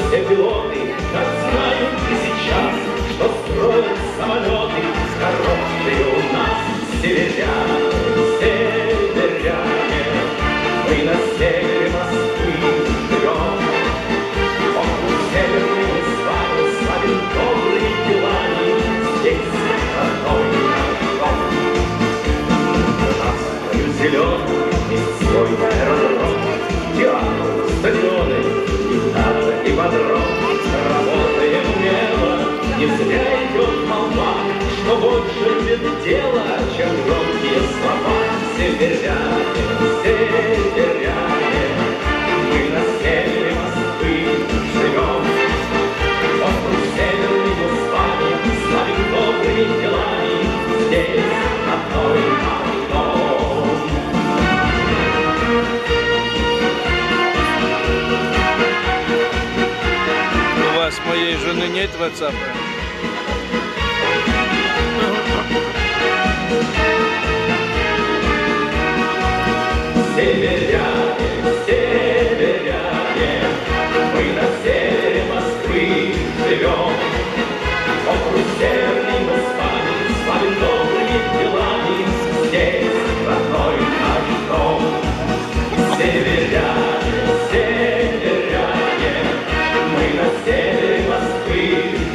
все пилоты так знают и сейчас, что строят самолеты хорошие у нас северяне, северяне. Мы на севере Москвы живем, округ северный мы с вами славим добрыми делами, здесь родной наш дом. У нас краю зеленый и свой аэродром, театр, стадионы, и даже ипподром. Работаем умело, не зря идет молва, что больше нет дела, чем громкие слова. Северяне, северяне, мы на севере Москвы живем. Округ северный мы с вами славим добрыми делами, здесь родной наш дом. У вас моей жены нет WhatsApp? Северяне, северяне, мы на севере Москвы живем. Округ северный мы с вами славим добрыми делами, здесь родной наш дом. Северяне, северяне, мы на севере Москвы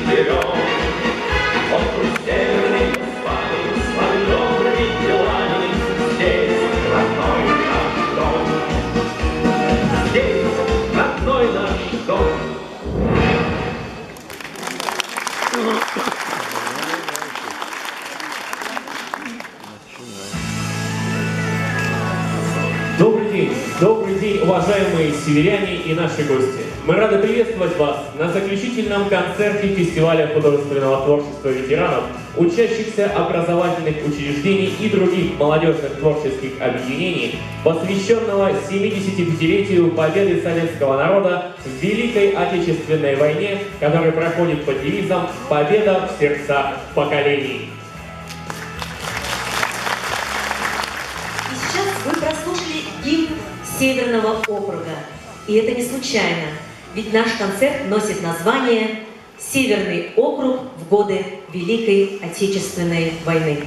живем. Округ северный мы с вами славим добрыми делами, здесь родной наш дом. Здесь родной наш дом. Добрый день, уважаемые северяне и наши гости. Мы рады приветствовать вас на заключительном концерте фестиваля художественного творчества ветеранов, учащихся образовательных учреждений и других молодежных творческих объединений, посвященного 75-летию победы советского народа в Великой Отечественной войне, который проходит под девизом «Победа в сердцах поколений». И сейчас вы прослушали гимн Северного округа. И это не случайно, ведь наш концерт носит название «Северный округ в годы Великой Отечественной войны».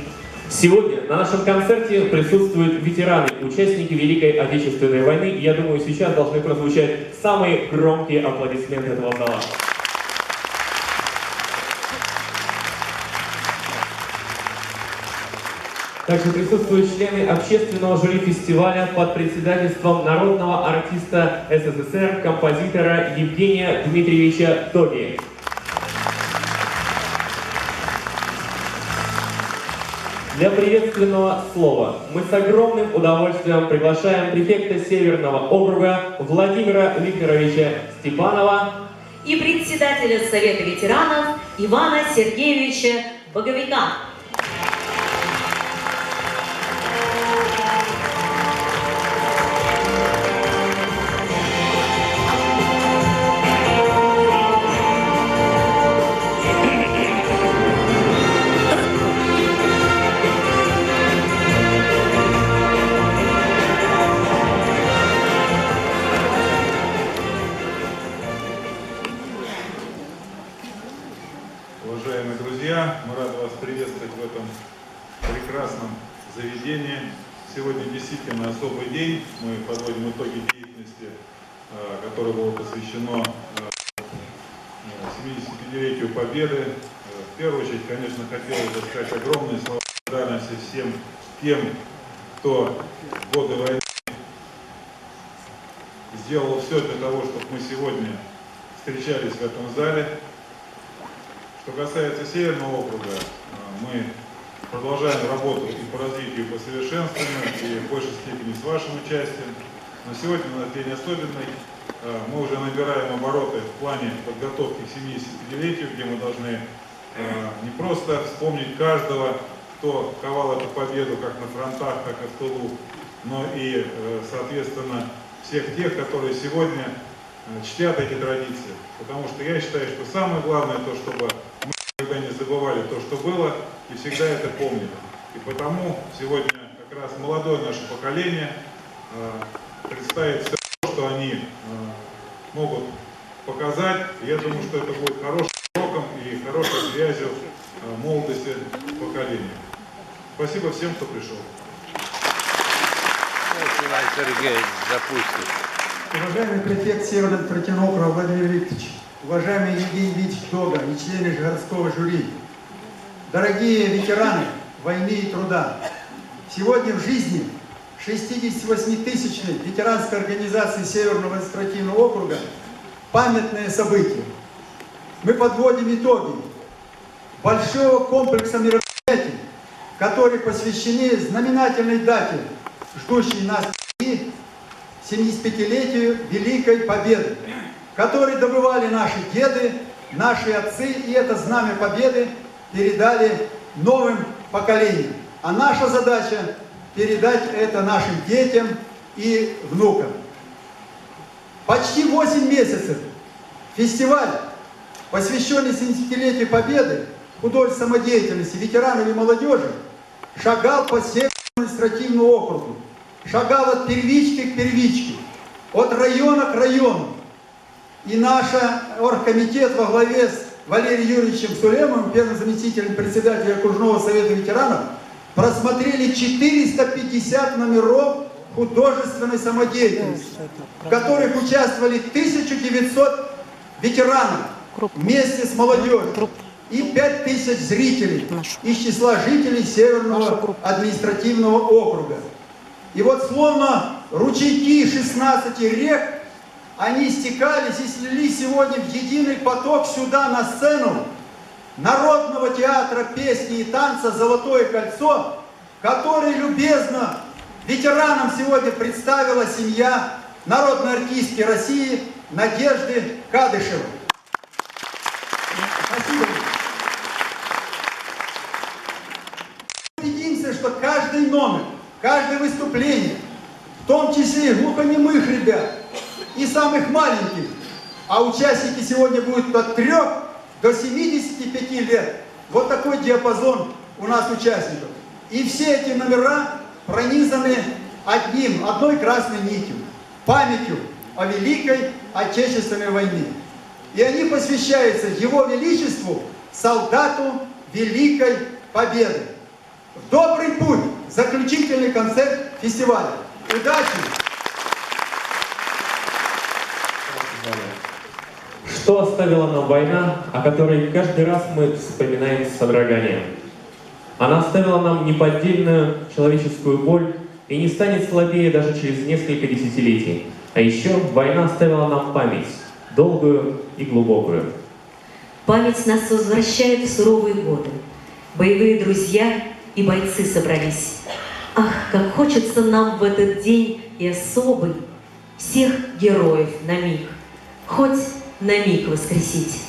Сегодня на нашем концерте присутствуют ветераны, участники Великой Отечественной войны. И я думаю, сейчас должны прозвучать самые громкие аплодисменты этого зала. Также присутствуют члены общественного жюри фестиваля под председательством народного артиста СССР, композитора Евгения Дмитриевича Тоги. Для приветственного слова мы с огромным удовольствием приглашаем префекта Северного округа Владимира Викторовича Степанова И председателя Совета ветеранов Ивана Сергеевича Боговика. Уважаемые друзья, мы рады вас приветствовать в этом прекрасном заведении. Сегодня действительно особый день. Мы подводим итоги деятельности, которое было посвящено 75-летию Победы. В первую очередь, конечно, хотелось бы сказать огромные слова благодарности всем тем, кто в годы войны сделал все для того, чтобы мы сегодня встречались в этом зале. Что касается Северного округа, мы продолжаем работу и по развитию, и по совершенствованию, и в большей степени с вашим участием. Но сегодня у нас день особенный. Мы уже набираем обороты в плане подготовки к 75-летию, где мы должны не просто вспомнить каждого, кто ковал эту победу как на фронтах, так и в тылу, но и, соответственно, всех тех, которые сегодня чтят эти традиции. Потому что я считаю, что самое главное то, чтобы мы никогда не забывали то, что было, и всегда это помнили. И потому сегодня как раз молодое наше поколение представит все, что они могут показать. Я думаю, что это будет хорошим уроком и хорошей связью молодости поколения. Спасибо всем, кто пришел. Иван Сергеевич запустит. Уважаемый префект Северного административного округа Владимир Викторович, уважаемый Евгений Ильич Дога и члены городского жюри, дорогие ветераны войны и труда, сегодня в жизни 68-тысячной ветеранской организации Северного административного округа памятное событие. Мы подводим итоги большого комплекса мероприятий, которые посвящены знаменательной дате, ждущей нас и 75-летию Великой Победы, которые добывали наши деды, наши отцы, и это знамя Победы передали новым поколениям. А наша задача передать это нашим детям и внукам. Почти 8 месяцев фестиваль, посвященный 75-летию Победы, художественной самодеятельности ветеранов и молодежи, шагал по Северному административному округу, шагал от первички к первичке, от района к району. И наш оргкомитет во главе с Валерием Юрьевичем Сулемовым, первым заместителем председателя окружного совета ветеранов, просмотрели 450 номеров художественной самодеятельности, в которых участвовали 1900 ветеранов вместе с молодежью и 5000 зрителей из числа жителей Северного административного округа. И вот словно ручейки 16 рек, они стекались и слились сегодня в единый поток сюда, на сцену Народного театра песни и танца «Золотое кольцо», который любезно ветеранам сегодня представила семья народной артистки России Надежды Кадышевой. Спасибо. Убедимся, что каждый номер, каждое выступление, в том числе и глухонемых ребят, и самых маленьких, а участники сегодня будут от 3 до 75 лет. Вот такой диапазон у нас участников. И все эти номера пронизаны одной красной нитью, памятью о Великой Отечественной войне. И они посвящаются Его Величеству, солдату Великой Победы. В добрый путь! Заключительный концерт фестиваля. Удачи! Что оставила нам война, о которой каждый раз мы вспоминаем с содроганием? Она оставила нам неподдельную человеческую боль и не станет слабее даже через несколько десятилетий. А еще война оставила нам память, долгую и глубокую. Память нас возвращает в суровые годы. Боевые друзья и бойцы собрались. Ах, как хочется нам в этот день и особый всех героев на миг, хоть на миг воскресить.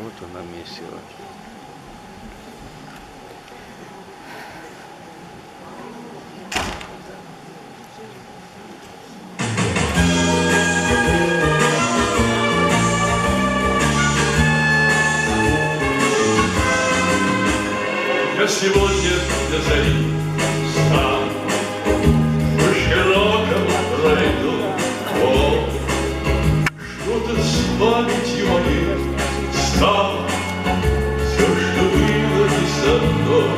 Вот она месила. Я сегодня для зари встану, по широкому пройду, что-то с памятью моей стало, все, что было не со мной,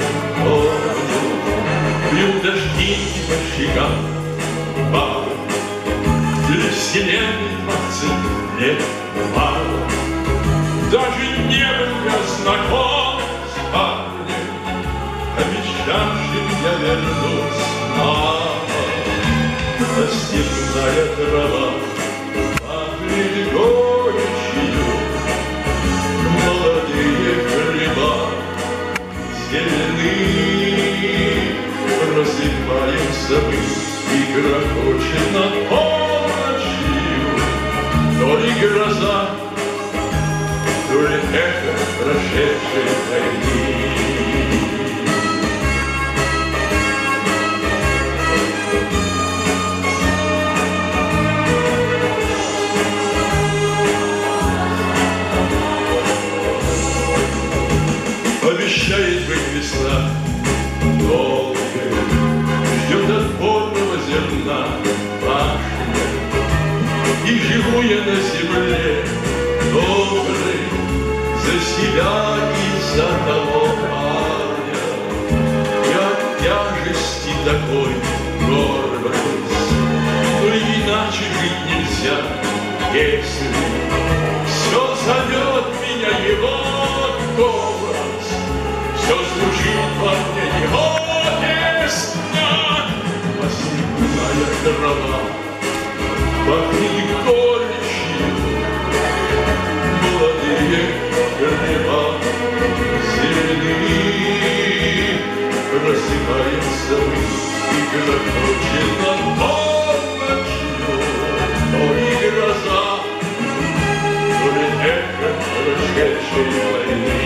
бьют дожди по щекам, для вселенной 20 лет мало, даже не был я знаком с парнем, обещавшим я вернусь снова. Степная трава пахнет горечью, молодые хлеба зелены, просыпаемся мы и грохочет над полночью, то ли гроза, то ли эхо прошедшей войны. обещает быть весна долгой, ждет отборного зерна пашня. И живу я на земле доброй за себя и за того парня. Я от тяжести такой горбаюсь, но иначе жить нельзя, если все зовет меня его голос, все звучит во мне его песня. Осенняя трава пахнет горечью, молодые греба зеленые, рассекаются мы, и грохочет над полночью, то и гроза, то ли эхо прошедшей войны.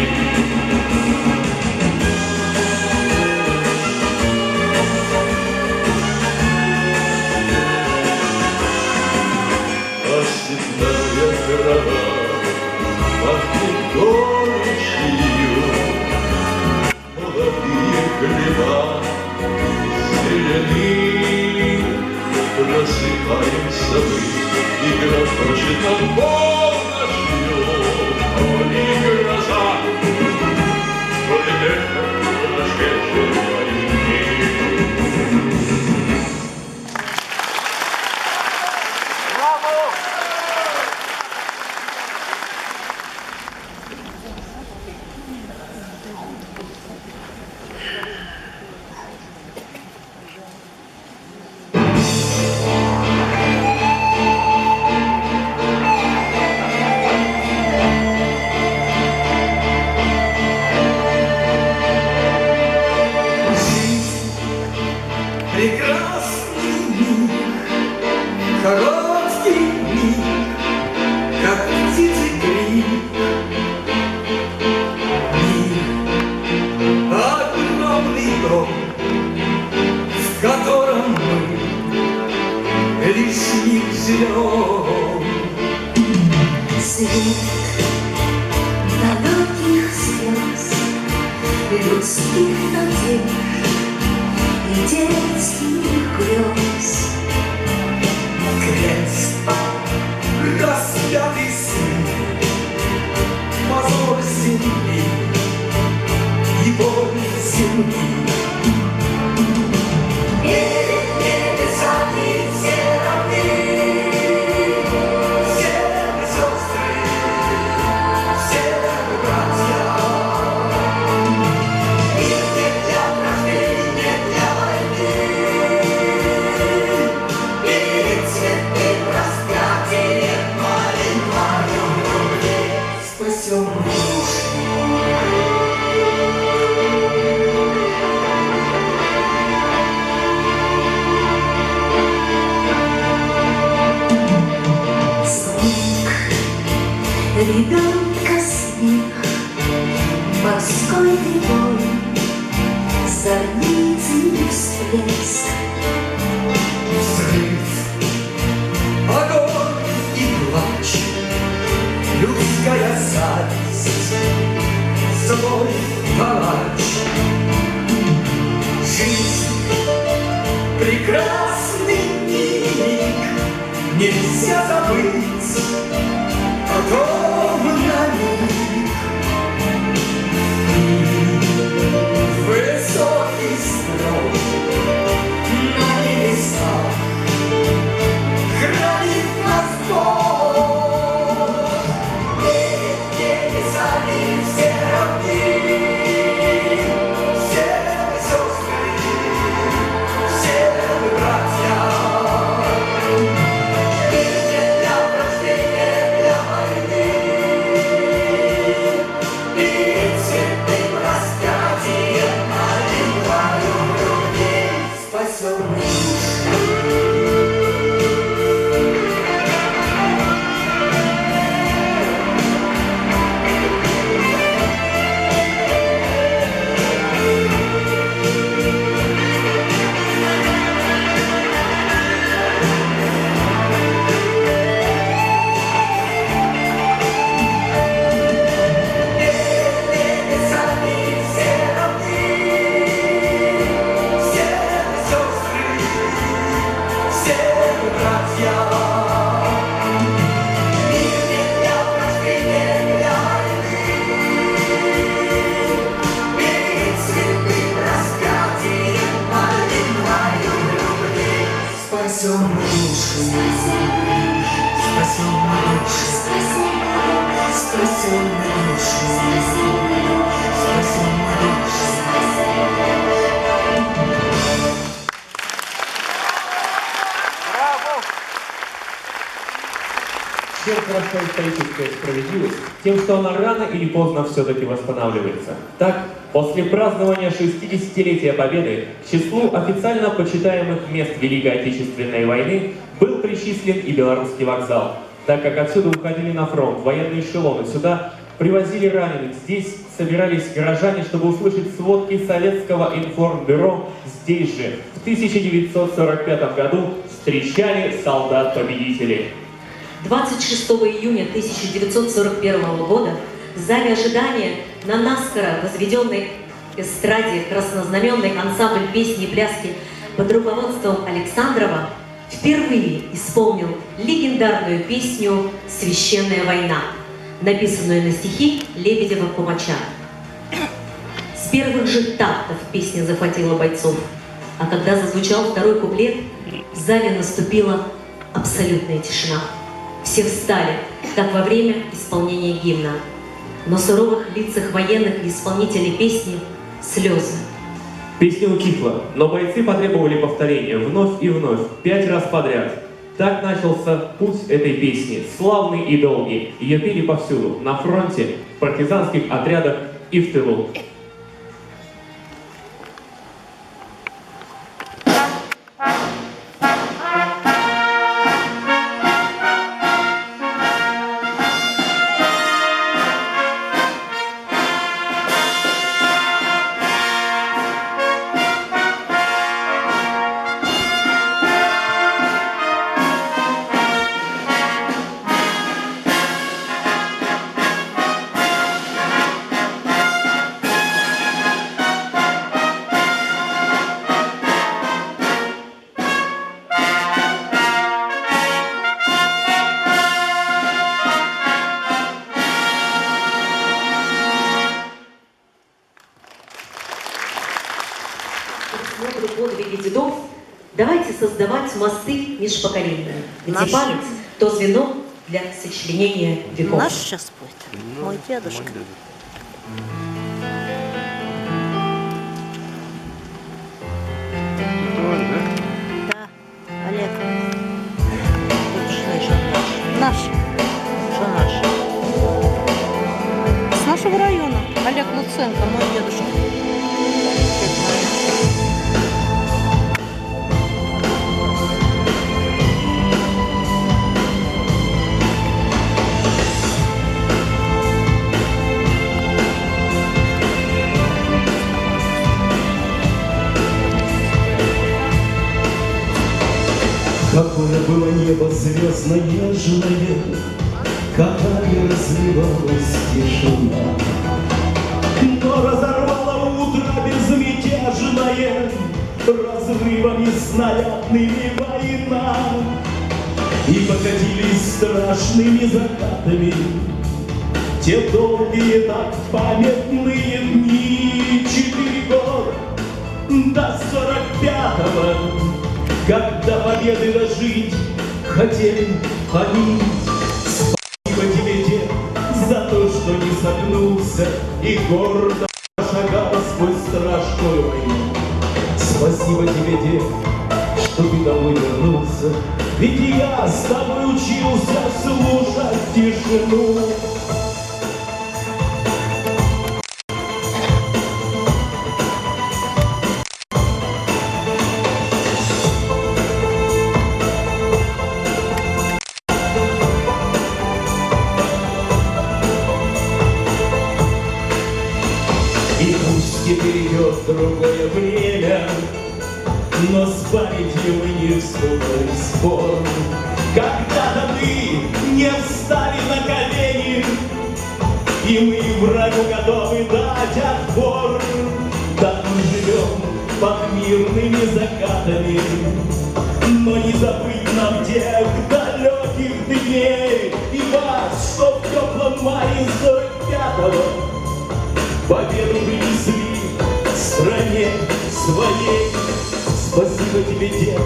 Осенняя трава пахнет горечью, молодые хлеба зелени, просыпаемся мы, и грохочет над полночью, то ли гроза, то ли эхо прошедшей войны. Прекрасный миг, короткий миг, как птицы крик. Миг, огромный дом, в котором мы лишь миг живем. Свет далеких слез, людских надежд и детских грез. Крест, распятый сын, позор земли и боль земли. Перед небесами все равны, Все мы сестры, все мы братья. мир не для вражды, не для войны. Перед святым распятием молитвою Спасем души. хороша историческая справедливость тем, что она рано или поздно все-таки восстанавливается. Так, после празднования 60-летия Победы к числу официально почитаемых мест Великой Отечественной войны был причислен и Белорусский вокзал, так как отсюда уходили на фронт военные эшелоны. Сюда привозили раненых. Здесь собирались горожане, чтобы услышать сводки Советского информбюро. Здесь же в 1945 году встречали солдат-победителей. 26 июня 1941 года в зале ожидания на наскоро возведенной эстраде краснознаменный ансамбль песни и пляски под руководством Александрова впервые исполнил легендарную песню «Священная война», написанную на стихи Лебедева-Кумача. С первых же тактов песня захватила бойцов, а когда зазвучал второй куплет, в зале наступила абсолютная тишина. Все встали, как во время исполнения гимна. На суровых лицах военных и исполнителей песни слезы. Песня утихла, но бойцы потребовали повторения вновь и вновь, 5 раз подряд. Так начался путь этой песни, славный и долгий. Ее пели повсюду, на фронте, в партизанских отрядах и в тылу. Подвиги дедов, давайте создавать мосты межпоколениями. Ведь и память – то звено для сочленения веков. Наш сейчас будет. Мой дедушка. Да, Олег. Наш. Что наш? С нашего района. Олег Луценко, мой дедушка. Какое было небо звездно-нежное, какая разливалась тишина. Но разорвало утро безмятежное разрывами снарядными война. И покатились страшными закатами те долгие так памятные дни. 4 года до 45-го, когда победы дожить хотели они. Спасибо тебе, дед, за то, что не согнулся и гордо шагал сквозь страшную войну. Спасибо тебе, дед, что ты домой вернулся, ведь я с тобой учился слушать тишину. Теперь идет другое время, но с памятью мы не вступали в спор. Когда-то мы не встали на колени, и мы врагу готовы дать отпор. Так мы живем под мирными закатами, но не забыть нам тех далеких дней и вас, что в теплом мае 45-го победу принесли стране своей. Спасибо тебе, дед,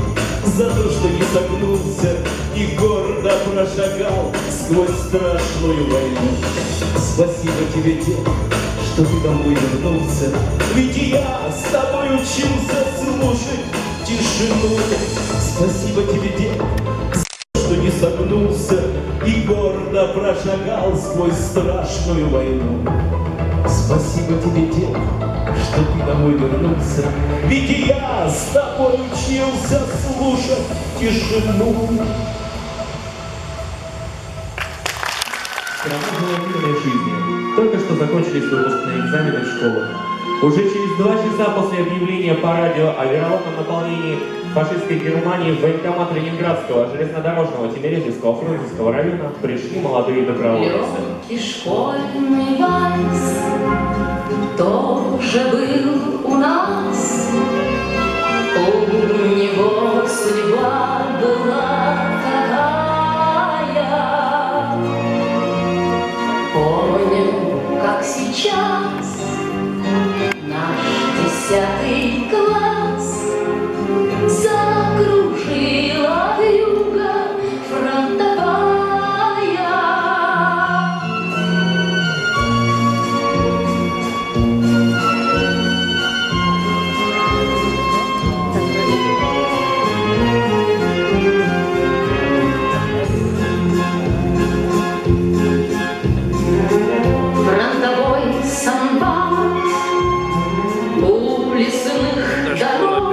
за то, что не согнулся и гордо прошагал сквозь страшную войну. Спасибо тебе, дед, что ты домой вернулся, ведь я с тобой учился слушать тишину. Спасибо тебе, дед, за то, что не согнулся и гордо верно прошагал сквозь страшную войну. Спасибо тебе, дед, что ты домой вернулся, ведь и я с тобой учился слушать тишину. Страна жила мирной жизнью. Только что закончились выпускные экзамены в школах. Уже через 2 часа после объявления по радио о вероломном наполнении фашистской Германии в военкомат Ленинградского, железнодорожного, Тимирязевского, Фрунзенского района пришли молодые добровольцы. Легкий школьный вальс тоже был у нас. У него судьба была такая. Помню, как сейчас наш 10 класс закружила вьюга фронтовая. Фронтовой самбат у лесных дорог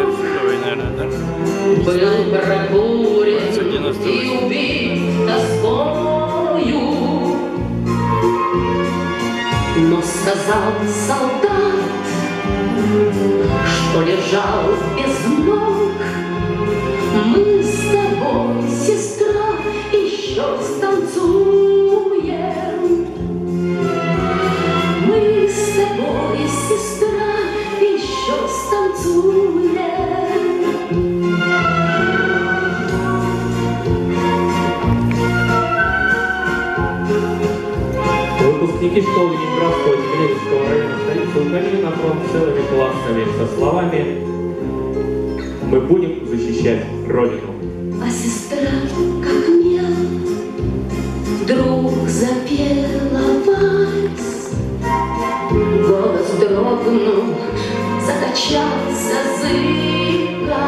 был прокурен и убит тоскою. Но сказал солдат, что лежал без ног: мы с тобой, сестра, еще станцуем. Мы с тобой, сестра, еще станцуем. Выпускники школы Ленинградского Тимирязевского района столицы уходили на фронт целыми классами со словами «Мы будем защищать Родину». А сестра, как мел, вдруг запела вальс. Голос дрогнул, закачался зыбко.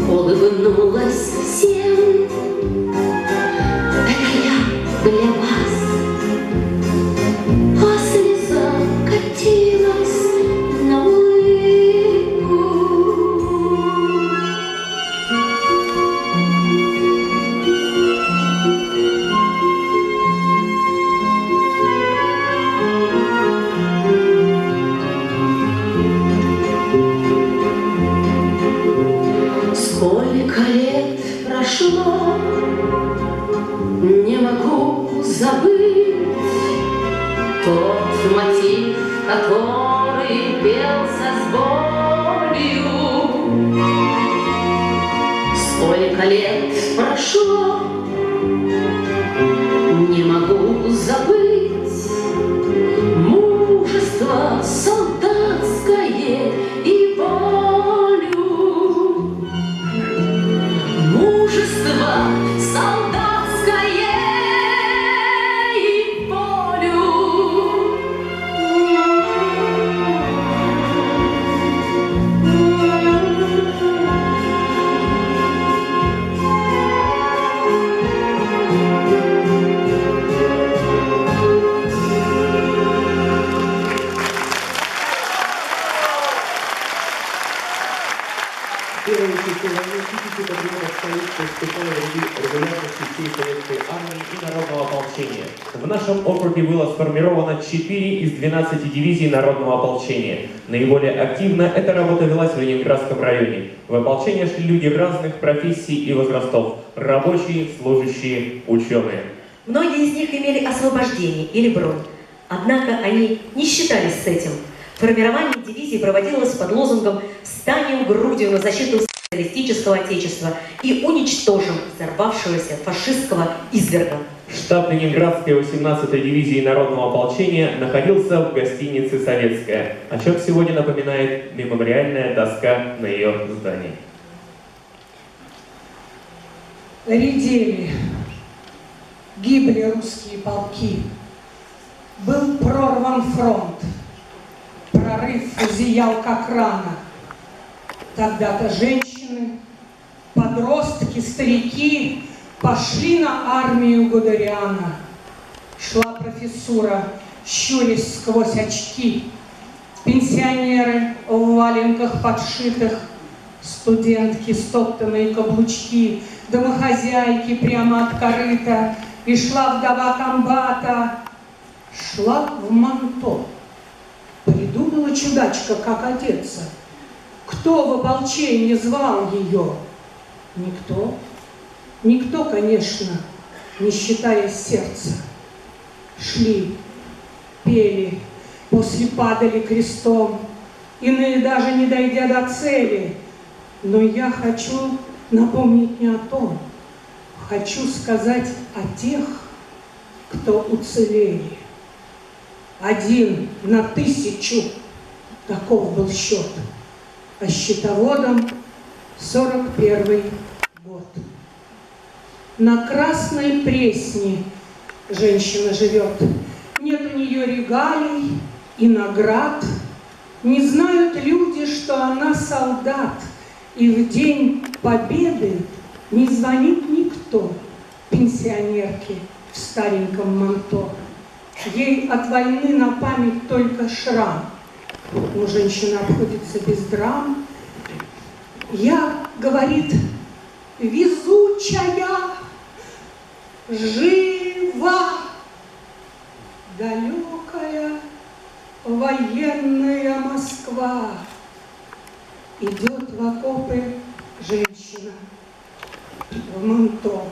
Улыбнулась всем, это я для вас. А слеза катилась на улыбку. Сколько лет прошло, не могу забыть тот мотив, который пелся с болью. Сколько лет прошло, не могу забыть мужество солдатское и волю. Мужество солдатское и волю. Первые часы войны тысячи патриотов столицы вступали в ряды регулярных частей советской армии и народного ополчения. В нашем округе было сформировано 4 из 12 дивизий народного ополчения. Наиболее активно эта работа велась в Ленинградском районе. В ополчение шли люди разных профессий и возрастов – рабочие, служащие, ученые. Многие из них имели освобождение или бронь. Однако они не считались с этим. Формирование дивизии проводилось под лозунгом «Встанем грудью на защиту социалистического отечества и уничтожим взорвавшегося фашистского изверга». Штаб Ленинградской 18-й дивизии народного ополчения находился в гостинице «Советская», о чем сегодня напоминает мемориальная доска на ее здании. Редели, гибли русские полки, был прорван фронт, прорыв зиял как рана. Тогда-то женщины, подростки, старики Пошли на армию Гудериана. Шла профессура, щурясь сквозь очки. Пенсионеры в валенках подшитых, студентки, стоптанные каблучки, домохозяйки прямо от корыта. И шла вдова комбата, шла в манто. Придумала чудачка, как одеться. Кто в ополчении звал ее? Никто. Никто, конечно, не считая сердца. Шли, пели, после падали крестом, иные даже не дойдя до цели. Но я хочу напомнить не о том, хочу сказать о тех, кто уцелели. 1 на 1000, таков был счет, а счетоводом 41 год. На Красной Пресне женщина живет, нет у нее регалий и наград. Не знают люди, что она солдат, и в день победы не звонит никто пенсионерке в стареньком манто. Ей от войны на память только шрам, но женщина обходится без драм. Я, говорит, везучая, жива, далекая военная Москва. Идет в окопы женщина в манто.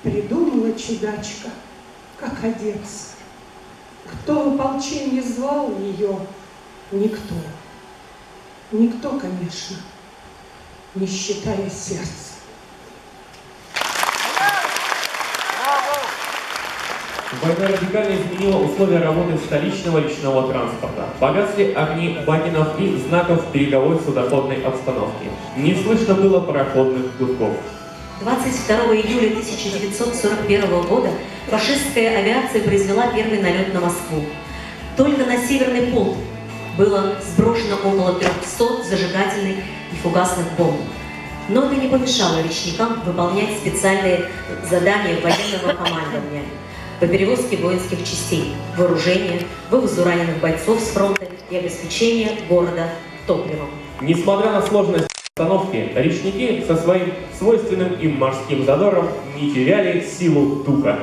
Придумала чудачка, как одеться. Кто в ополчении звал ее? Никто. Никто, конечно, не считая сердца. Война радикально изменила условия работы столичного речного транспорта. Погасли огни бакенов и знаков береговой судоходной обстановки. Не слышно было пароходных гудков. 22 июля 1941 года фашистская авиация произвела первый налет на Москву. Только на Северный полк было сброшено около 300 зажигательных и фугасных бомб. Но это не помешало речникам выполнять специальные задания военного командования по перевозке воинских частей, вооружения, вывозу раненых бойцов с фронта и обеспечению города топливом. Несмотря на сложность обстановки, речники со своим свойственным им морским задором не теряли силу духа.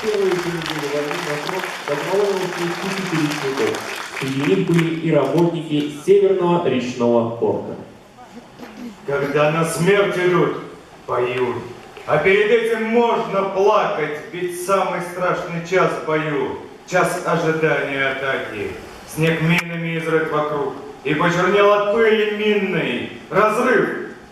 первые же недели войны на фронт добровольно ушли тысячи речников. Среди них были и работники Северного речного порта. Когда на смерть идут, поют. А перед этим можно плакать, ведь самый страшный час в бою. Час ожидания атаки. Снег минами изрыт вокруг, и почернел от пыли минной. Разрыв,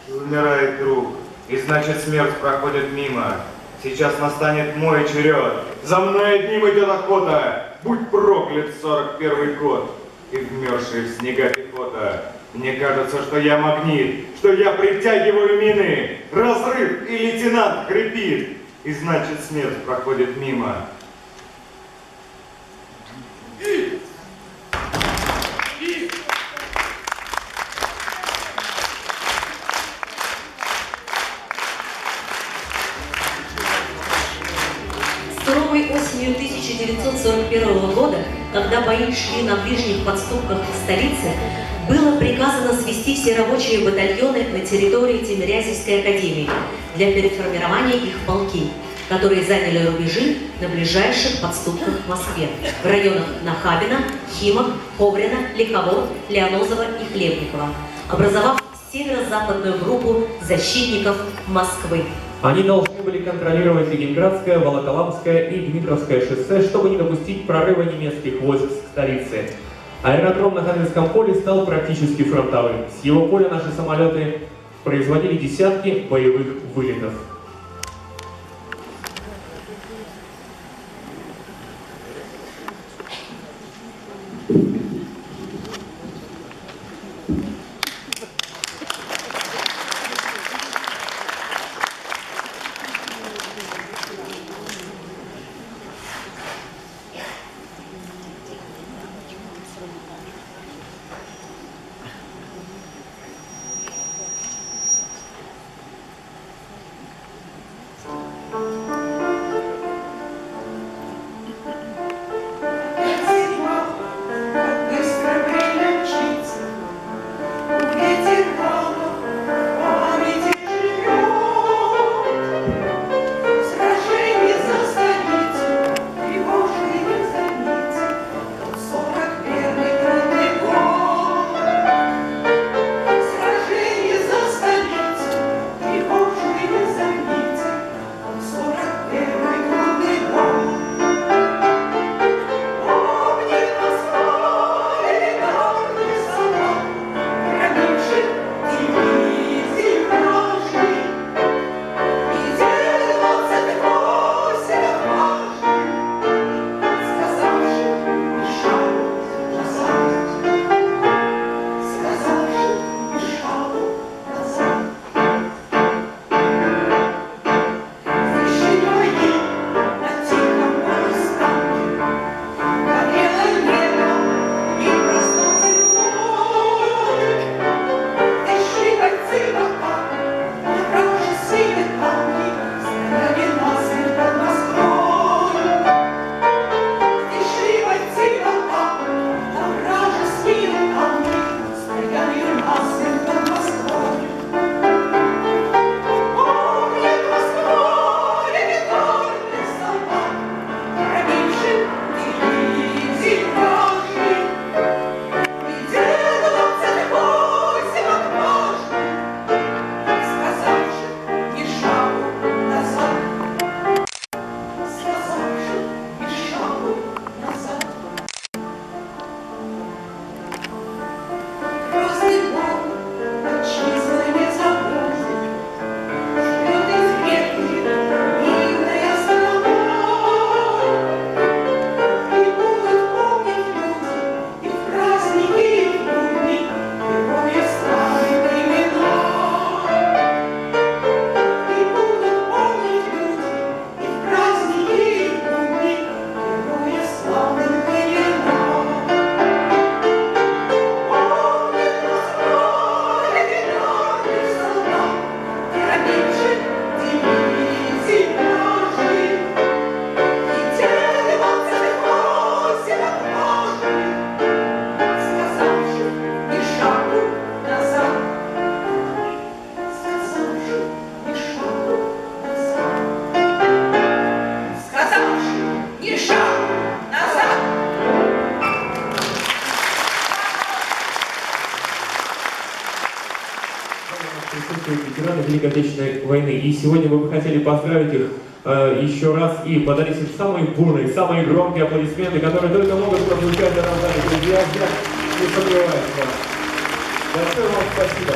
и умирает друг. И значит смерть проходит мимо. Сейчас настанет мой черед. За мной одним идет охота. Будь проклят 41-й год. И вмерзшая в снега пехота. Мне кажется, что я магнит, что я притягиваю мины. Разрыв, и лейтенант хрипит. И значит смерть проходит мимо. Суровой осенью 1941 года, когда бои шли на ближних подступках к столице, было приказано свести все рабочие батальоны на территории Тимирязевской академии для переформирования их в полки, которые заняли рубежи на ближайших подступках к Москве в районах Нахабино, Химок, Коврина, Лиховод, Леонозово и Хлебниково, образовав северо-западную группу защитников Москвы. Они должны были контролировать Ленинградское, Волоколамское и Дмитровское шоссе, чтобы не допустить прорыва немецких войск к столице. Аэродром на Ходынском поле стал практически фронтовым. С его поля наши самолеты производили десятки боевых вылетов. Великой Отечественной войны. И сегодня мы бы хотели поздравить их еще раз и подарить им самые бурные, самые громкие аплодисменты, которые только могут прозвучать в этом зале. Друзья, я не сомневаюсь в вас. Большое вам спасибо.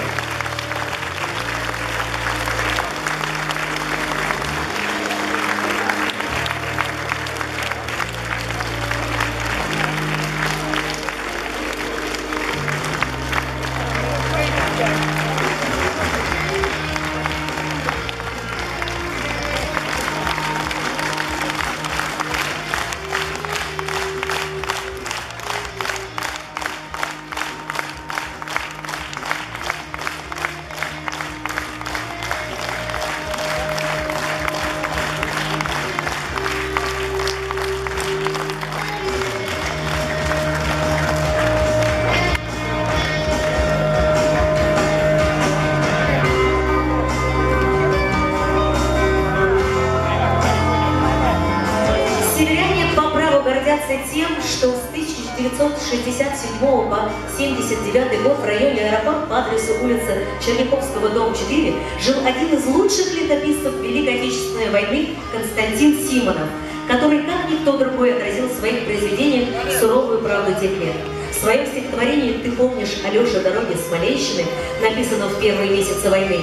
Тем, что с 1967 по 1979 год в районе аэропорт по адресу улицы Черняховского, дом 4, жил один из лучших летописцев Великой Отечественной войны Константин Симонов, который, как никто другой, отразил в своих произведениях суровую правду тех лет. В своем стихотворении «Ты помнишь, Алеша, дороги Смоленщины», написанном в первые месяцы войны,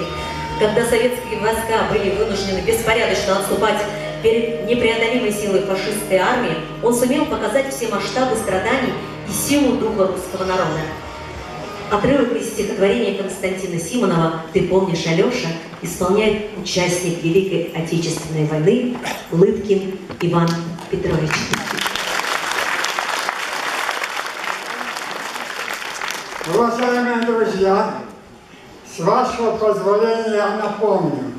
когда советские войска были вынуждены беспорядочно отступать перед непреодолимой силой фашистской армии, он сумел показать все масштабы страданий и силу духа русского народа. Отрывок из стихотворения Константина Симонова «Ты помнишь, Алеша» исполняет участник Великой Отечественной войны Лыткин Иван Петрович. Уважаемые друзья, с вашего позволения я напомню.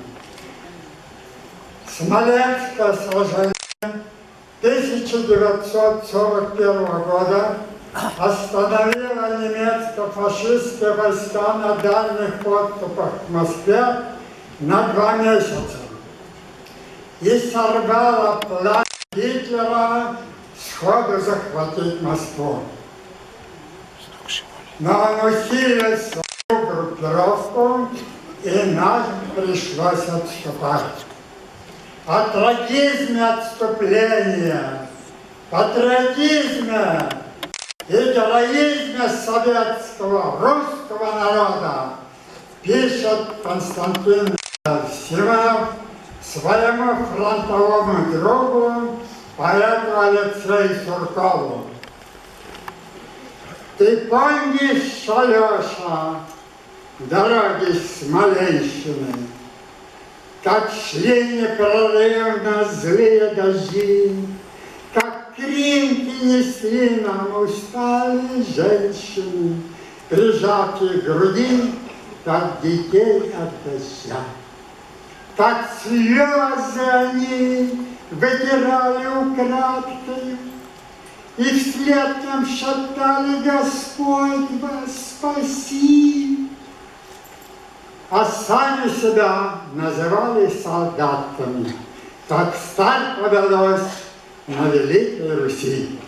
Смоленское сражение 1941 года остановило немецко-фашистские войска на дальних подступах к Москве на 2 месяца и сорвало план Гитлера сходу захватить Москву. Но он усилил свою группировку, и нам пришлось отступать. О трагизме отступления, патриотизме и героизме советского, русского народа пишет Константин Симонов своему фронтовому другу, поэту Алексею Суркову. Ты помнишь, Алеша, дороги Смоленщины, как шли непрерывно злые дожди, как кринки несли нам усталые женщины, прижав их к груди, как детей от дождя. Как слезы они вытирали украдкой, и вслед нам шептали: Господь вас спаси. А сами себя называли солдатками, как сталь повелось на Великой Руси.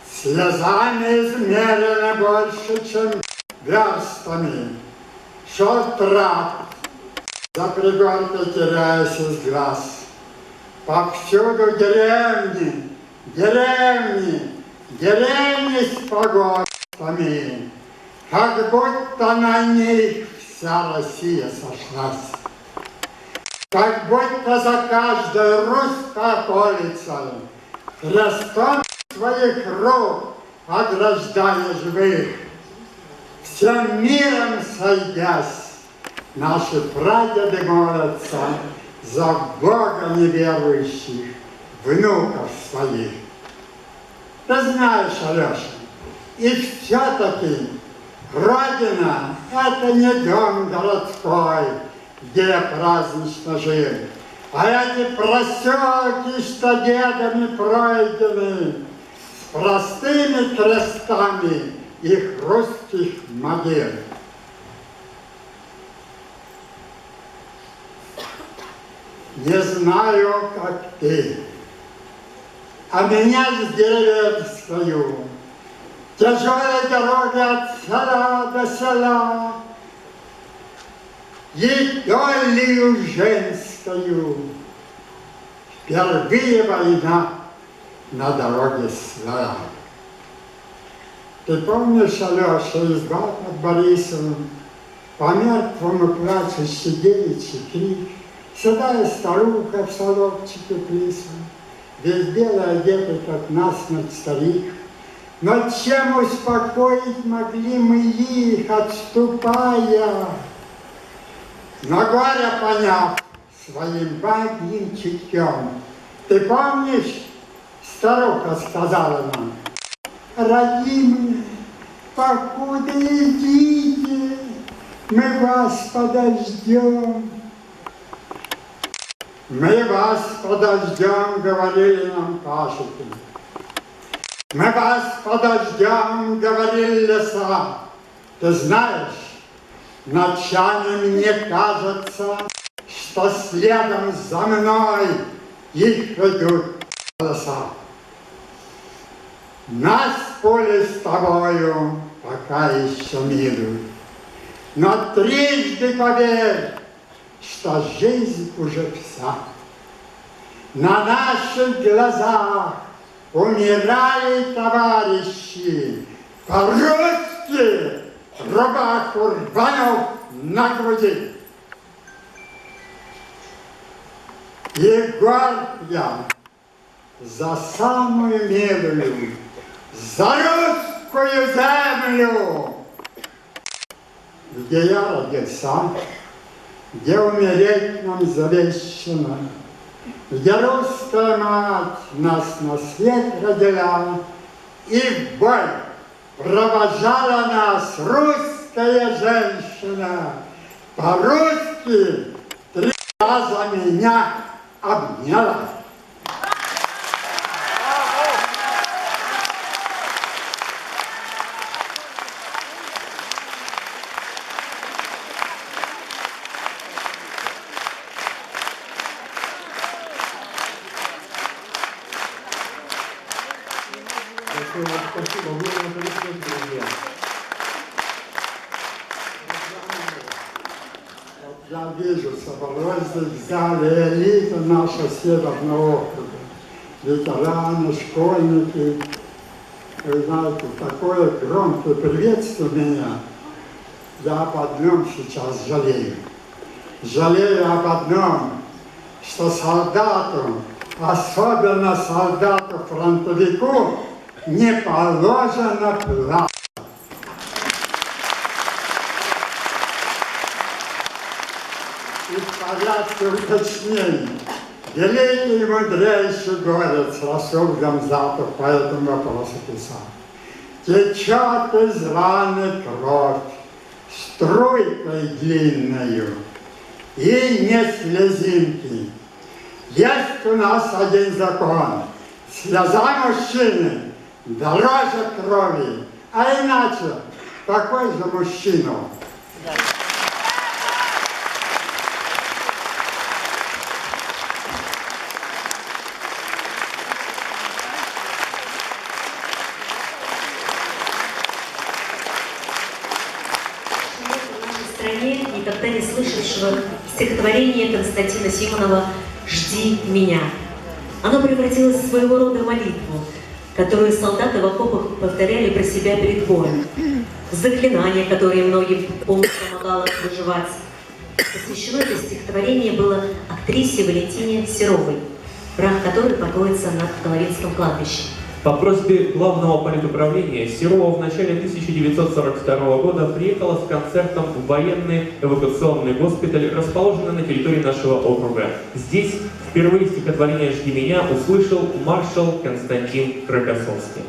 Слезами измерено больше, чем верстами, шел тракт, за пригоркой теряясь из глаз. Повсюду деревни, деревни, деревни с погостами, как будто на них вся Россия сошлась. Как будто за каждой русской околицей крестом своих рук ограждая живых, всем миром сойдясь, наши прадеды молятся за Бога неверующих внуков своих. Ты знаешь, Алеша, и все-таки Родина — это не дом городской, где я празднично жил, а эти проселки, что дедами пройдены, с простыми крестами их русских могил. Не знаю, как ты, а меня с деревенскою тяжелой дороги от села до села, и долею женскую. Впервые война на дороге своя. Ты помнишь, Алеша, изгал под Борисовым, по мертвому плачущий девичий крик, седая старуха в соловчике плисом, весь белый одетый, как насмерть старик. Но чем успокоить могли мы их, отступая? Но горе поняв своим бабьим чутьем, ты помнишь, старуха сказала нам: родимые, покуда идите, мы вас подождем. Мы вас подождем, говорили нам пашики. Мы вас подождем, говорили леса. Ты знаешь, ночами мне кажется, что следом за мной их идут голоса. Нас пули с тобою пока еще милуют, но трижды поверь, что жизнь уже вся. На наших глазах умирали товарищи, по-русски рубаху рванув на груди. И горд я за самую милую, за русскую землю, где я родился, где умереть нам завещано, где русская мать нас на свет родила, и в бой провожала нас русская женщина, по-русски 3 раза меня обняла. Спасибо, вы нам повезли, друзья. Я вижу, собралась в зале элита нашего Северного округа. Ветераны, школьники. Вы знаете, такое громкое приветствие меня. Я об одном сейчас жалею. Жалею об одном, что солдату, особенно солдату-фронтовику, не положено плакать. И в порядке уточнений, великий и мудрейший горец Расул Гамзатов по этому вопросу писал: течет из раны кровь струйкой длинною, и не слезинки. Есть у нас один закон: слеза мужчины дороже крови, а иначе какой же мужчина? В стране, никогда не слышавшего стихотворения Константина Симонова «Жди меня». Оно превратилось в своего рода молитву, которую солдаты в окопах повторяли про себя перед боем. Заклинание, которое многим помогало выживать. Посвящено это стихотворение было актрисе Валентине Серовой, прах которой покоится на Головинском кладбище. По просьбе главного политуправления Серова в начале 1942 года приехала с концертом в военный эвакуационный госпиталь, расположенный на территории нашего округа. Здесь впервые стихотворение «Жди меня» услышал маршал Константин Рокоссовский.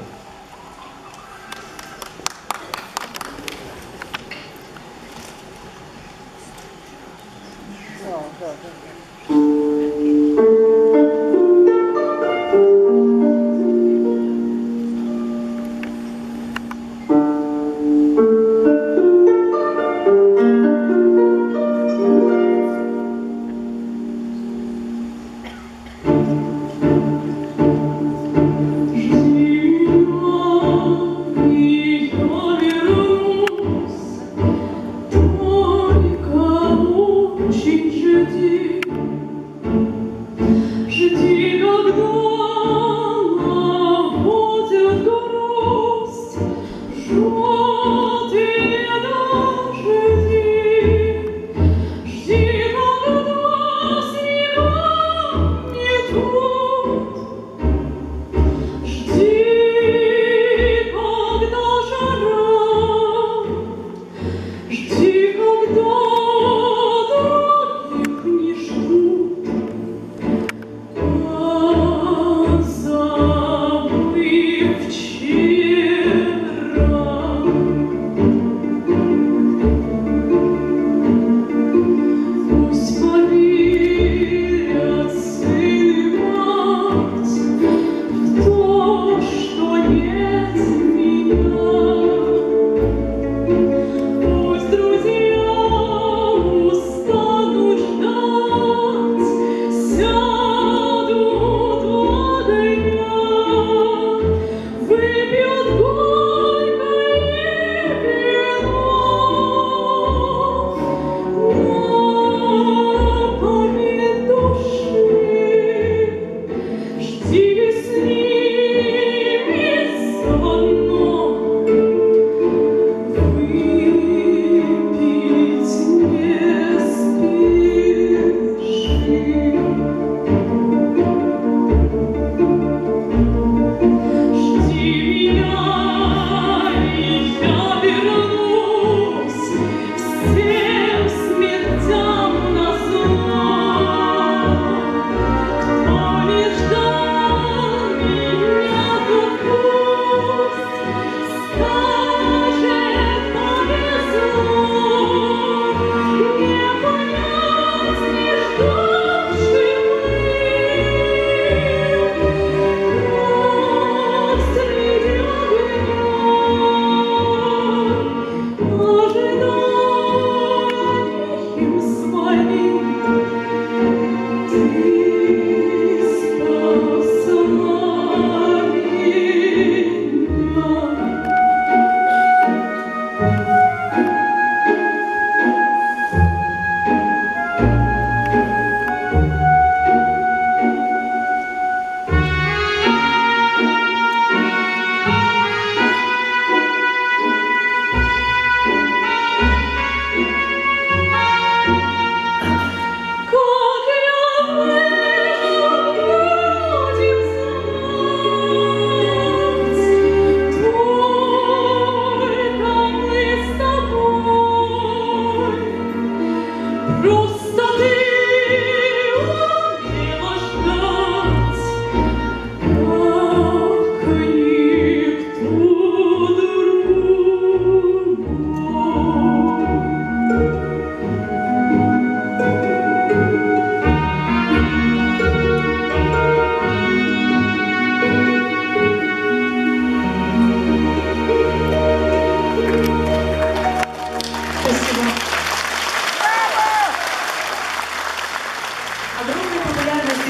Жди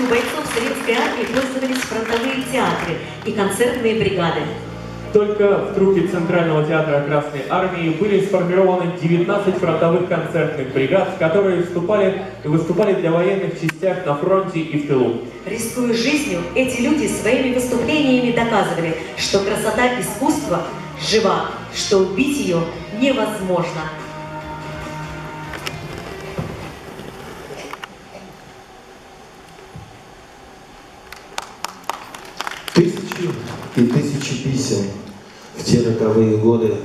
бойцов советской армии пользовались фронтовые театры и концертные бригады. Только в труппе Центрального театра Красной Армии были сформированы 19 фронтовых концертных бригад, которые выступали для военных в частях на фронте и в тылу. Рискуя жизнью, эти люди своими выступлениями доказывали, что красота искусства жива, что убить ее невозможно. Тысячи и тысячи писем в те роковые годы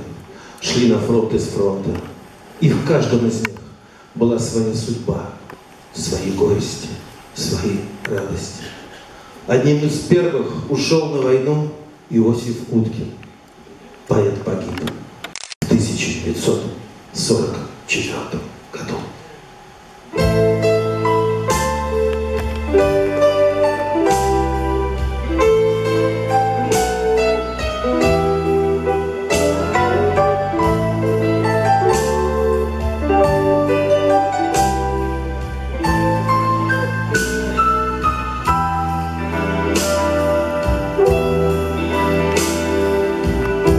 шли на фронт из фронта. И в каждом из них была своя судьба, свои горести, свои радости. Одним из первых ушел на войну Иосиф Уткин. Поэт погиб в 1944 году.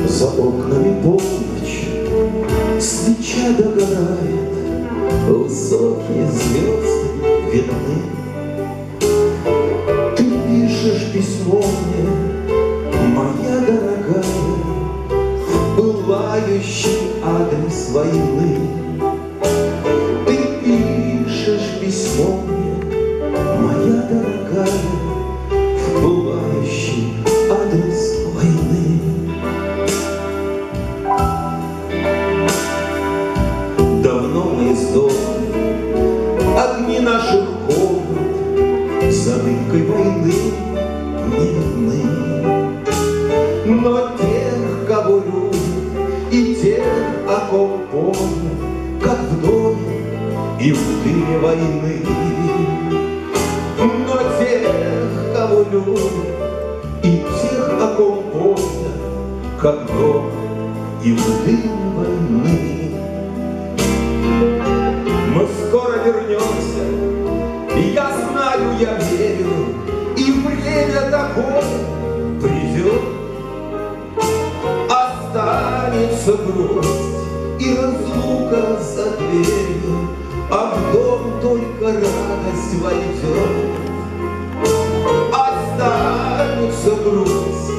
За окнами полночь, свеча догорает, высокие звезды видны. Ты пишешь письмо мне, моя дорогая, в пылающий адрес войны. Ты пишешь письмо мне, моя дорогая, в пылающий адрес войны. Давно мы из дома, огни наших комнат за дымкой войны не видны. Но тех, кого любят, и тех, о ком помнят, как в доме и в дыме войны. Но тех, кого любят, и тех, о ком помнят, как в доме и в дыме войны. Мы скоро вернемся, я знаю, я верю, и время такое придет. Останется грусть и разлука за дверью, а в дом только радость войдет. Останется грусть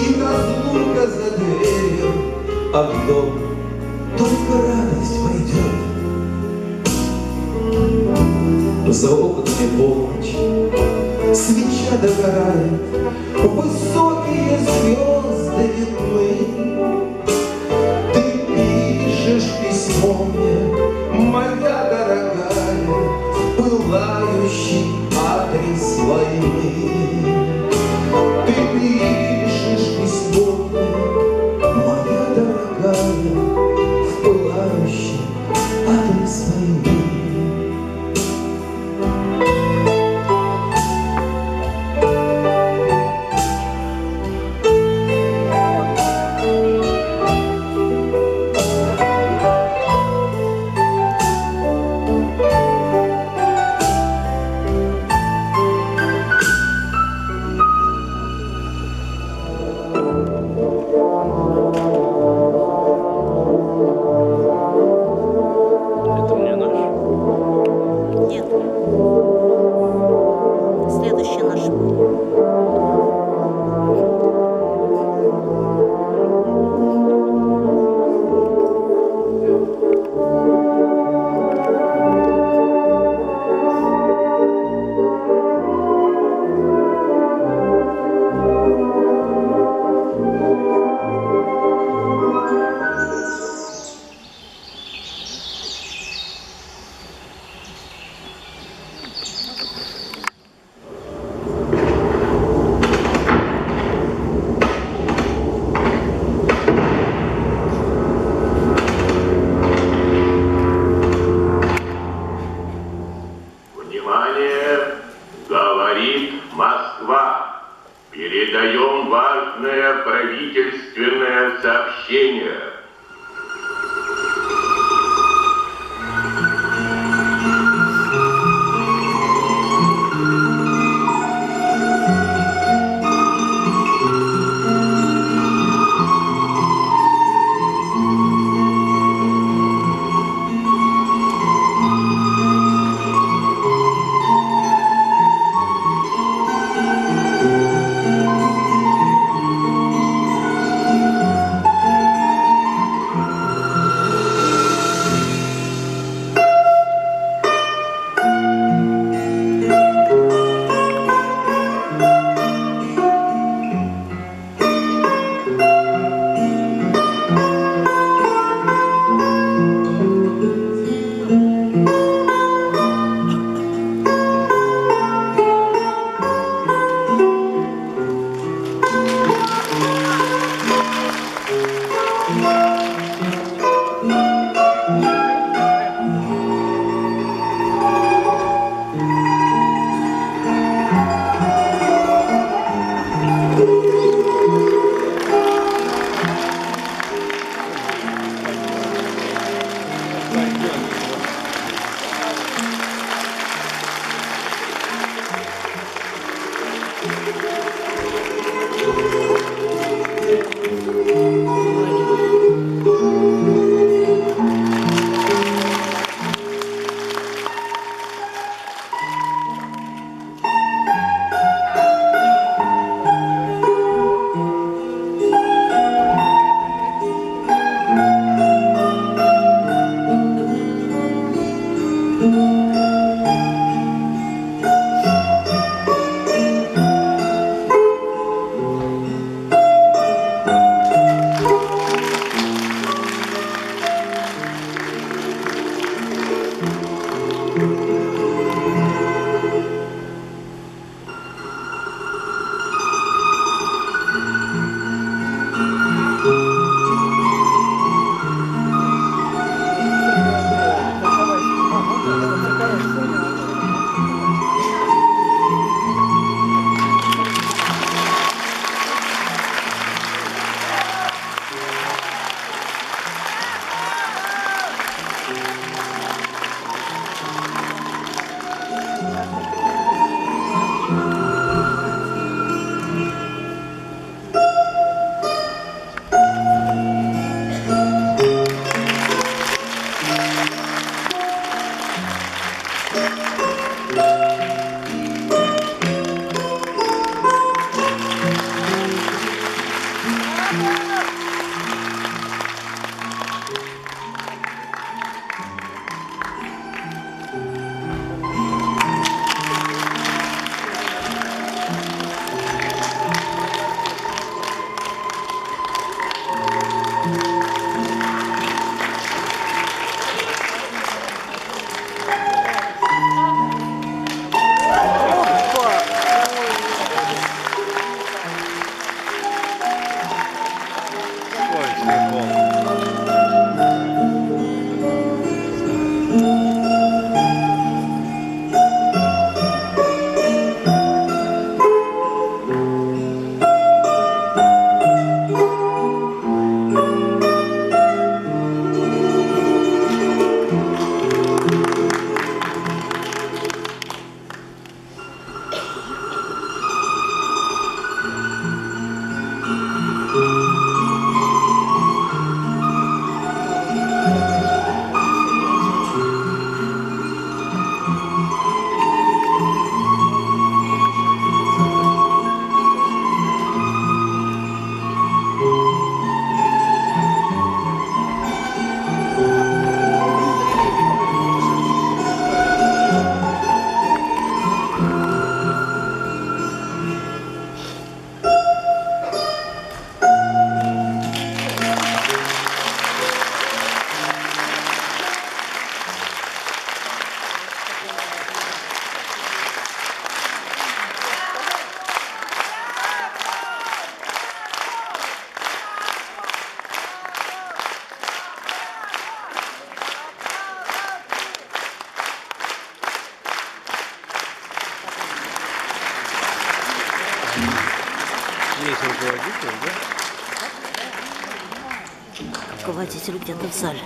и разлука за дверью, а в дом только радость войдет. За окнами полночь, свеча догорает, высокие звезды видны. Ты пишешь письмо мне, моя дорогая, в пылающий адрес войны. Ты пишешь письмо мне, моя дорогая, в пылающий адрес войны. Это мне наш. Нет. Следующий наш. Внимание! Говорит Москва. Передаем важное правительственное сообщение. Есть руководитель, да? Руководитель где-то в зале.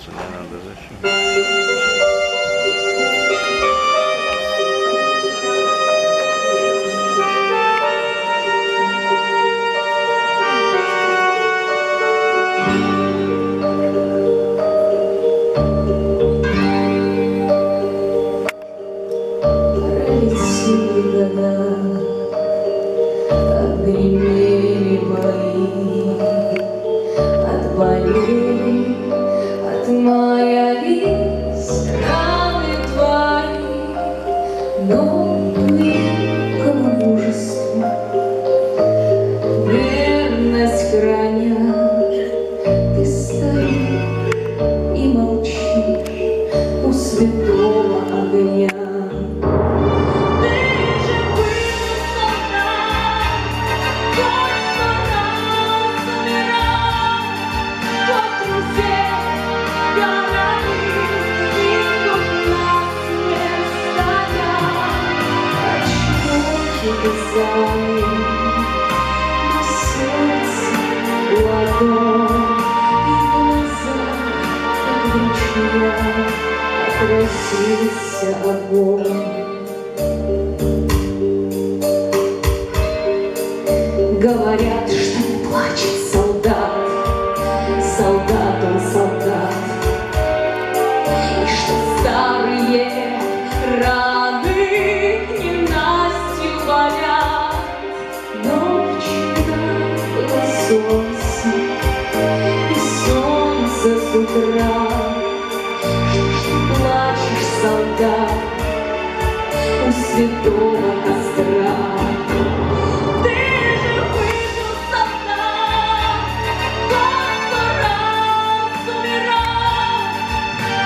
Драться не надо, зачем? Отгремели бои, отболели, отмаялись раны твои, но великому мужеству верность храня, ты стоишь и молчишь у святого огня. Отразился огонь. Говорят, что не плачет солдат, солдат он солдат, и что старые раны ненастью болят. Но вчера было солнце, и солнце с утра. Плачешь, солдат, у святого костра. Ты же вышел, солдат, хоть сто раз умирал,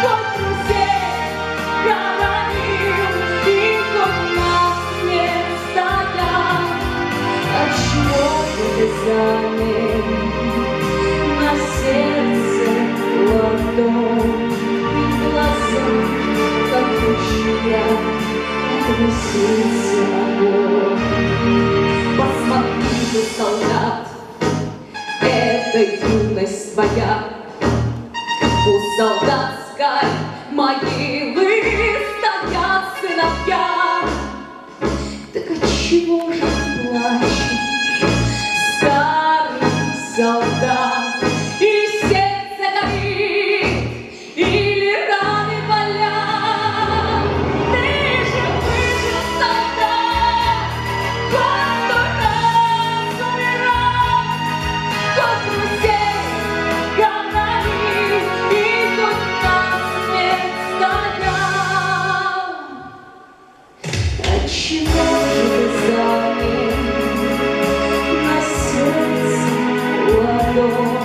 хоть друзей хоронил и хоть насмерть стоял. Отчего ты замер на сердце ладонь? Как ручья отнесился огонь. Посмотри же, солдат, это юность твоя. У солдатской могилы стоят сыновья. Так отчего же ты плачешь, старый солдат? Или сердце горит, или раны болят? Ты же выжил, солдат, хоть сто раз умирал, хоть друзей хоронил и хоть насмерть стоял. Отчего же ты замер на сердце ладонь?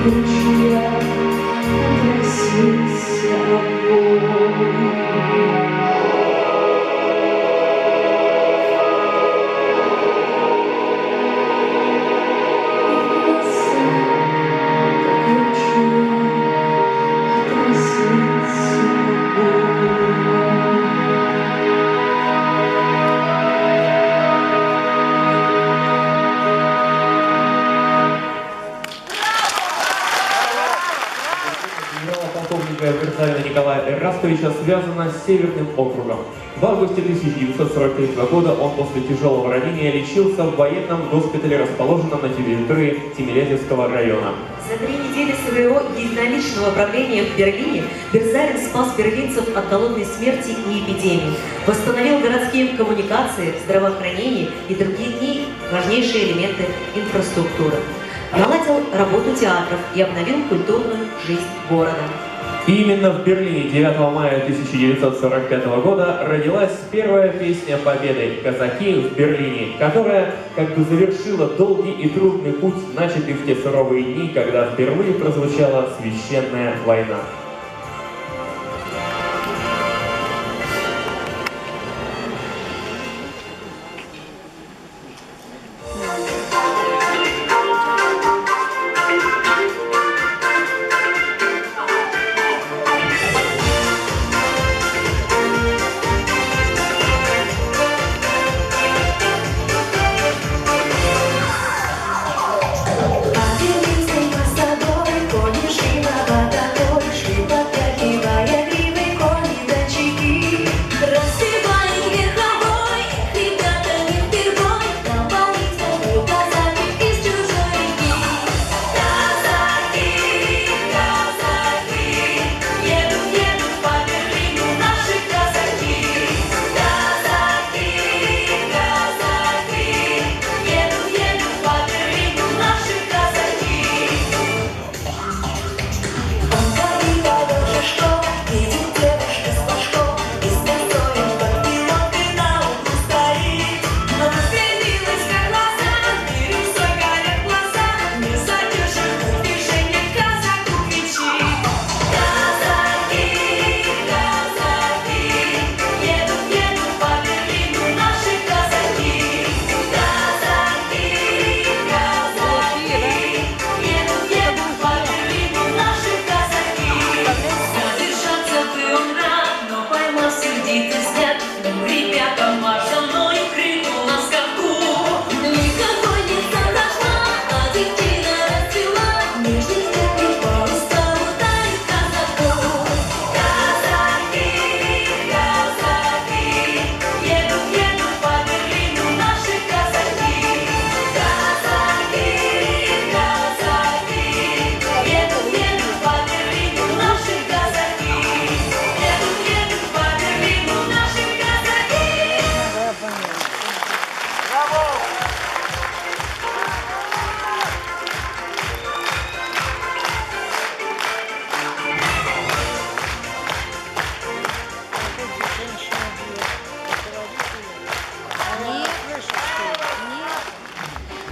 Ручья относился огонь. Полковника Версалина Николая Эрастовича связана с Северным округом. В августе 1943 года он после тяжелого ранения лечился в военном госпитале, расположенном на территории Тимирязевского района. За 3 недели своего единоличного правления в Берлине Берзалин спас берлинцев от голодной смерти и эпидемии, восстановил городские коммуникации, здравоохранение и другие важнейшие элементы инфраструктуры. Наладил работу театров и обновил культурную жизнь города. И именно в Берлине 9 мая 1945 года родилась первая песня Победы «Казаки в Берлине», которая как бы завершила долгий и трудный путь, начатый в те суровые дни, когда впервые прозвучала священная война. По Берлинской мостовой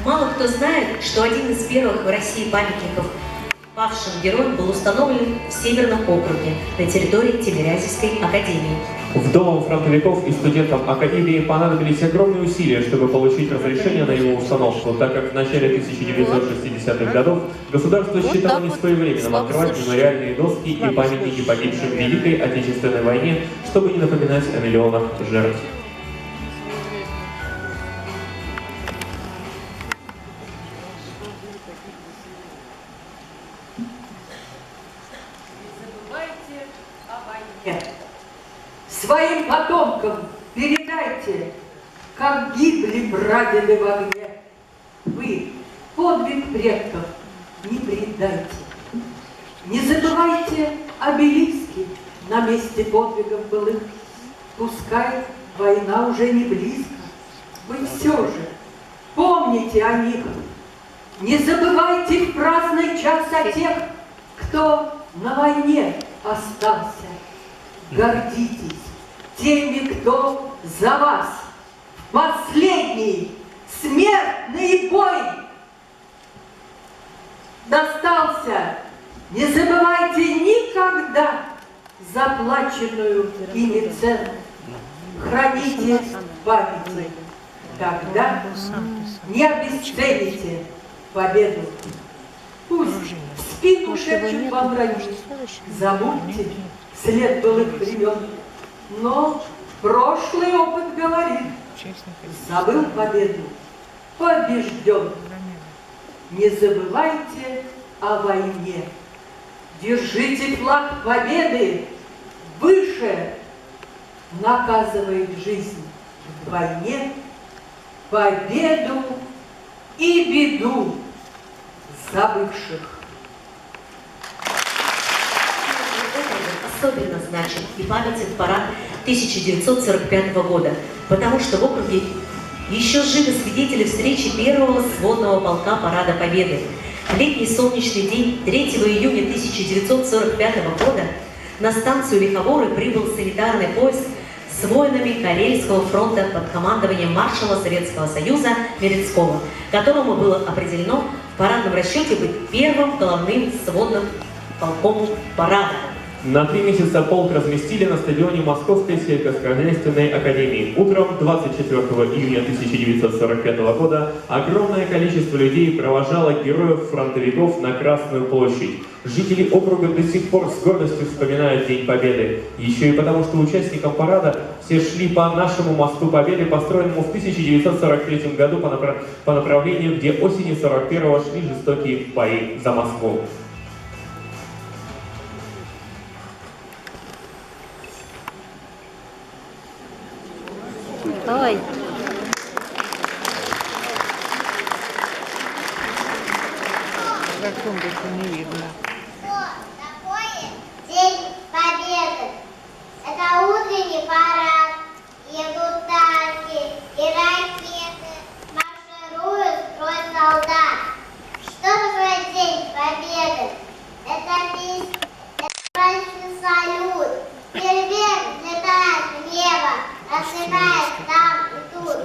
Мало кто знает, что один из первых в России памятников павшим героям был установлен в Северном округе на территории Тимирязевской академии. Вдовам фронтовиков и студентам Академии понадобились огромные усилия, чтобы получить разрешение на его установку, так как в начале 1960-х годов государство считало несвоевременным открывать мемориальные доски и памятники погибшим в Великой Отечественной войне, чтобы не напоминать о миллионах жертв. Своим потомкам передайте, как гибли прадеды в огне. Вы подвиг предков не предайте. Не забывайте обелиски на месте подвигов былых. Пускай война уже не близко, вы все же помните о них. Не забывайте в праздный час о тех, кто на войне остался. Гордитесь теми, кто за вас в последний смертный бой достался. Не забывайте никогда заплаченную ими цену. Храните в памяти, тогда не обесцените победу. Пусть в спину шепчут вам враги, забудьте след былых времен, но прошлый опыт говорит, забыл победу, побежден. Не забывайте о войне, держите флаг победы выше, наказывает жизнь в войне, победу и беду забывших. Особенно значим и памятен парад 1945 года, потому что в округе еще живы свидетели встречи первого сводного полка Парада Победы. В летний солнечный день 3 июня 1945 года на станцию Лиховоры прибыл санитарный поезд с воинами Карельского фронта под командованием маршала Советского Союза Мерецкого, которому было определено в парадном расчете быть первым головным сводным полком парада. На 3 месяца полк разместили на стадионе Московской сельскохозяйственной академии. Утром 24 июня 1945 года огромное количество людей провожало героев-фронтовиков на Красную площадь. Жители округа до сих пор с гордостью вспоминают День Победы. Еще и потому, что участникам парада все шли по нашему мосту Победы, построенному в 1943 году по направлению, где осенью 41-го шли жестокие бои за Москву. Ой. Секундочку, не видно. Что такое День Победы? Это утренний парад. Едут танки и ракеты. Маршируют строй солдат. Что такое День Победы? Это песня, это праздничный салют. Фейерверк взлетает в небо, рассыпает там и тут.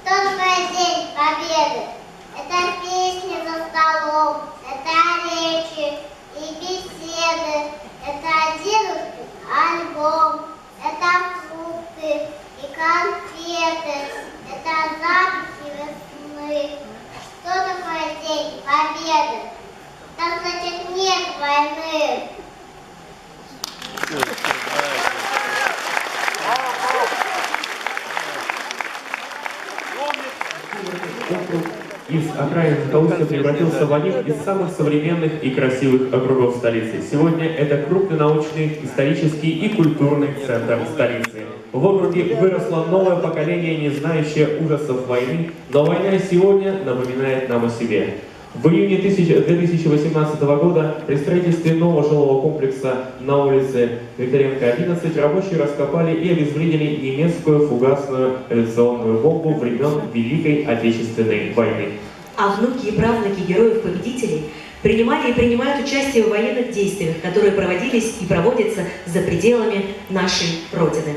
Что такое День Победы? Это песни за столом, это речи и беседы, это дедушкин альбом, это фрукты и конфеты, это запахи весны. Что такое День Победы? Это значит нет войны. Округ из окраин Захолустья превратился в один из самых современных и красивых округов столицы. Сегодня это крупный научный, исторический и культурный центр столицы. В округе выросло новое поколение, не знающее ужасов войны, но война сегодня напоминает нам о себе. В июне 2018 года при строительстве нового жилого комплекса на улице Викторенко, 11 рабочие раскопали и обезвредили немецкую фугасную авиационную бомбу времен Великой Отечественной войны. А внуки и правнуки героев-победителей принимали и принимают участие в военных действиях, которые проводились и проводятся за пределами нашей Родины.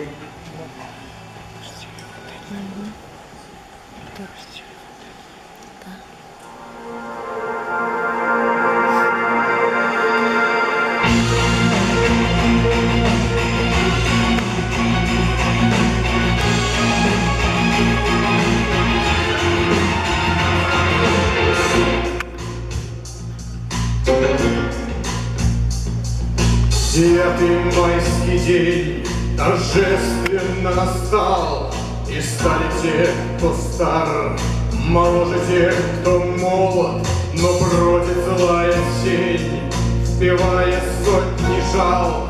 Девятый майский день торжественно настал, и стали те, кто стар, моложе тех, кто молод, но бродит злая тень, вбивая сотни жал.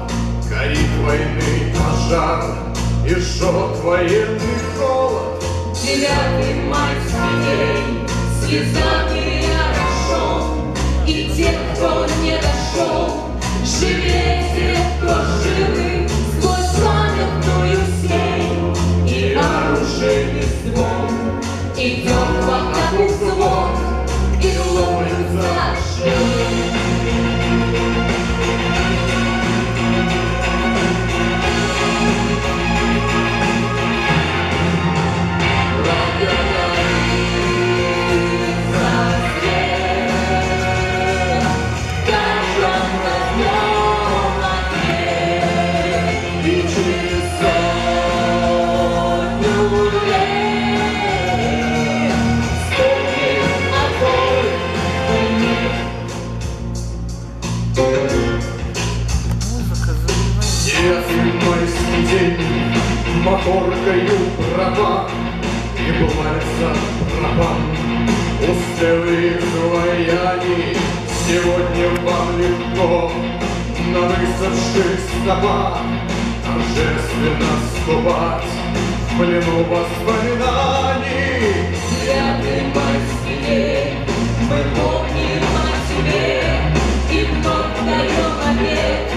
Горит войны пожар и жжет военный холод. Девятый майский день слезами орошен, и те, кто не дошел, живее тех, кто живы, сквозь памятную сень и оружейный звон. Идем в атаку взвод, и ловят за шею. Моторкою права и плавится барабан. Усталые слояне, сегодня вам легко на высохших стопах торжественно ступать в плену воспоминаний. Девятый майский день мы помним о тебе и вновь даем обет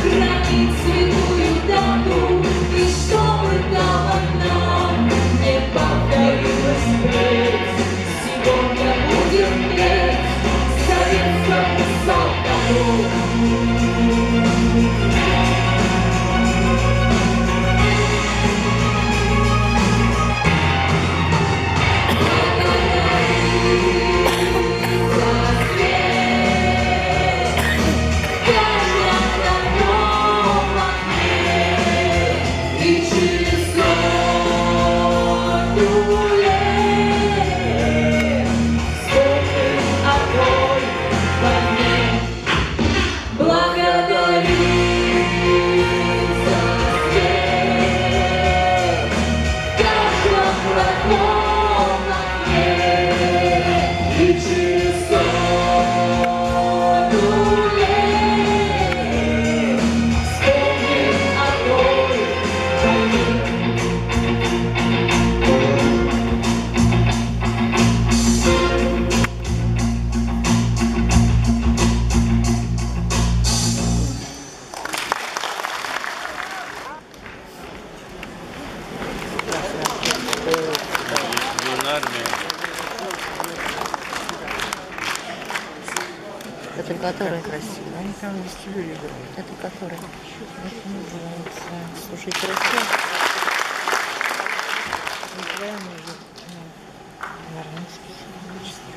хранить святую дату, и чтобы дала нам не повторилась впредь. Сегодня будем петь советскому солдату. Это который красивый. Они там вестибюль играют. Это который? Это называется «Слушайте Россию». Называем уже Варнинский символический.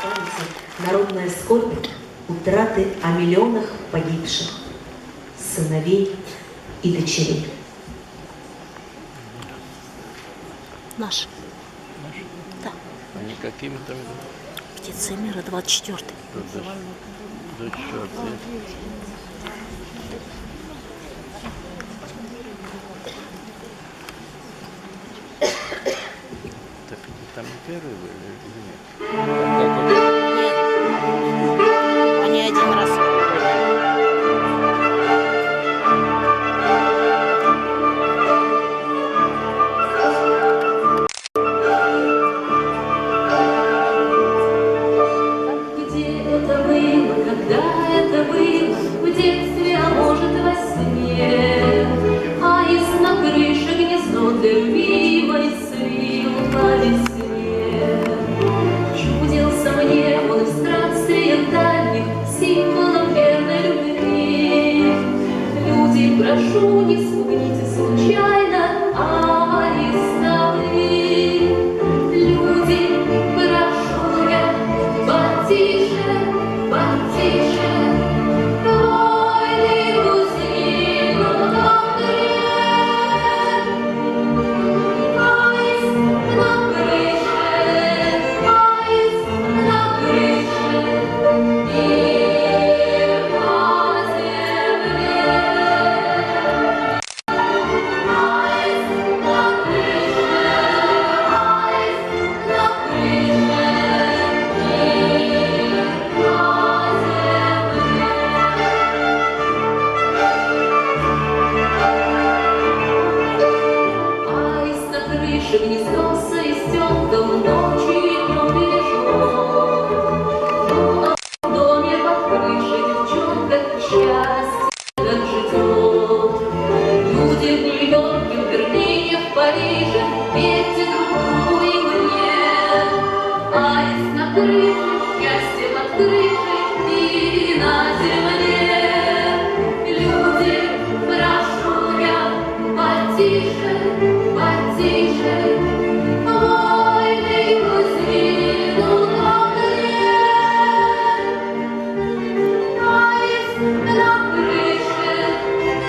останется народная скорбь утраты о миллионах погибших сыновей и дочерей. Наш. Да. Они какими там? Птица мира 24-й. До черта. Так там первые были или нет? Нет. Они один раз. Где это было, когда это было, в детстве, а может во сне? Аист на крыше гнездо для любимой свил по весне. Чудился мне он в странствиях дальних символом верной любви. Люди, прошу, не спугните случайно аиста вы. Люди, прошу я, потише, потише. Войны кузину добре. Аист на крыше, аист на крыше. Мир на земле. Аист на крыше, аист на крыше. Мир на земле. Аист на крыше гнездо соистёмком ночью и днём бережёт. А в доме под крышей девчонка счастье так ждёт. Люди в Нью-Йорке, в Берлине, в Париже, верьте друг другу и мне. Аист на крыше, счастье под крышей и на земле. Люди, прошу я, потише, потише. Войны кузину добре. Аист на крыше,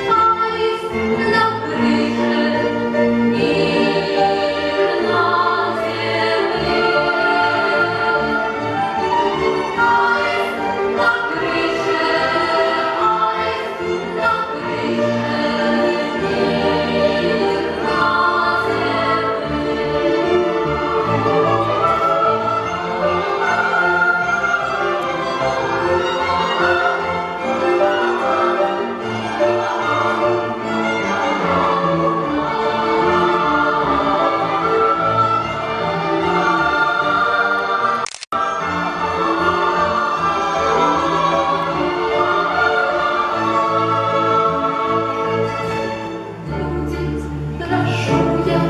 аист на крыше. Мир на земле. Аист на крыше, аист на крыше. Мир на прошу я,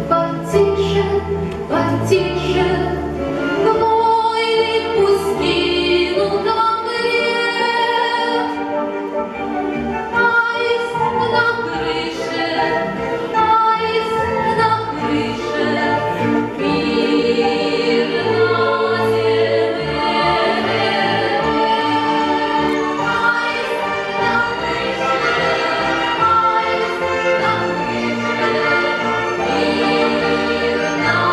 потише, потише. Войны пустину добре. Аист на крыше, аист на крыше. Мир на земле. Аист на крыше, аист на крыше. Мир на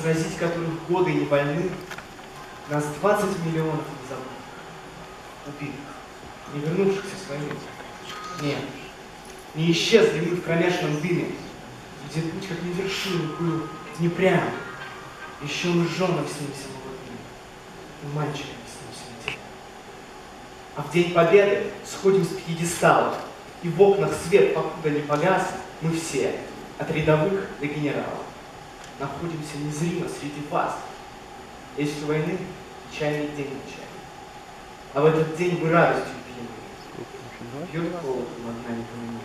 сразить которых годы не войны, нас 20 миллионов не забыл. Убитых, не вернувшихся с войны. Нет, не исчезли мы в кромешном дыме, где путь как невершимый был непрям. Еще мы женам снился молодым, и мальчикам снился день. А в День Победы сходим с пьедестала, и в окнах свет, покуда не погас, мы все, от рядовых до генералов, находимся незримо среди вас. Если войны чайный день нечаянный. А в этот день вы радостью пьяны. Пьет холод над нами каменами.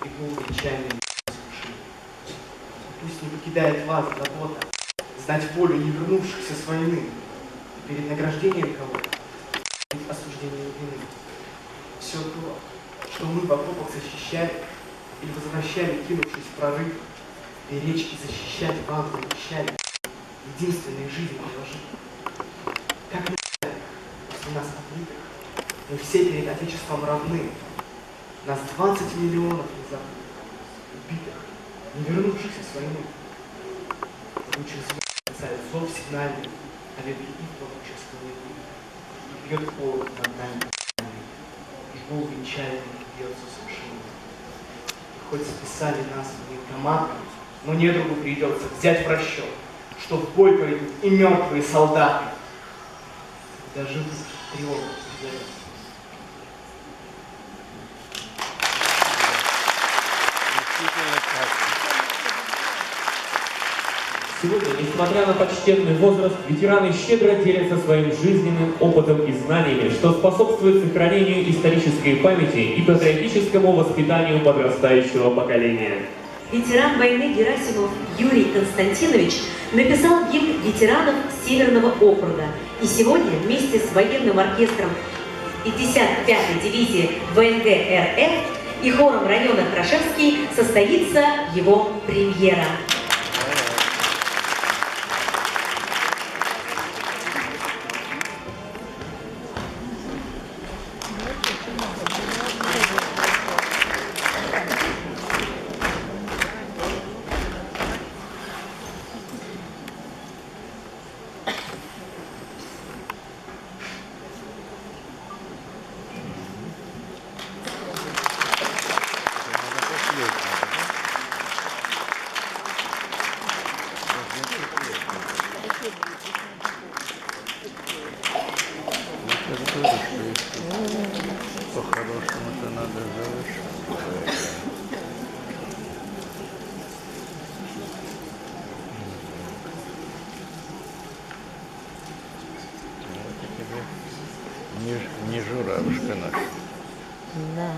И голубь нечаянный искушение. Пусть не покидает вас забота знать волю не вернувшихся с войны. И перед награждением кого-то перед осуждением вины. Все то, что мы в окопах защищали или возвращали, кинувшись в прорыв, беречь и защищать вам обещали, единственной жизни положить. Как мы после нас отлитых, мы все перед Отечеством равны. Нас 20 миллионов незабытых, убитых, не вернувшихся с войны. Лучше звук бросает зов сигнальный, а ветви их получится неба. И бьет холод над нами, и гул венчальный бьется с ушами. И хоть списали нас в военкоматы, но недругу придется взять в расчет, что в бой пойдут и мертвые солдаты. Даже тревога придает. Сегодня, несмотря на почтенный возраст, ветераны щедро делятся своим жизненным опытом и знаниями, что способствует сохранению исторической памяти и патриотическому воспитанию подрастающего поколения. Ветеран войны Герасимов Юрий Константинович написал гимн ветеранов Северного округа. И сегодня вместе с военным оркестром 55-й дивизии ВНГ РФ и хором района Хорошевский состоится его премьера. По-хорошему-то надо завершить. Не журавушка наша. Да.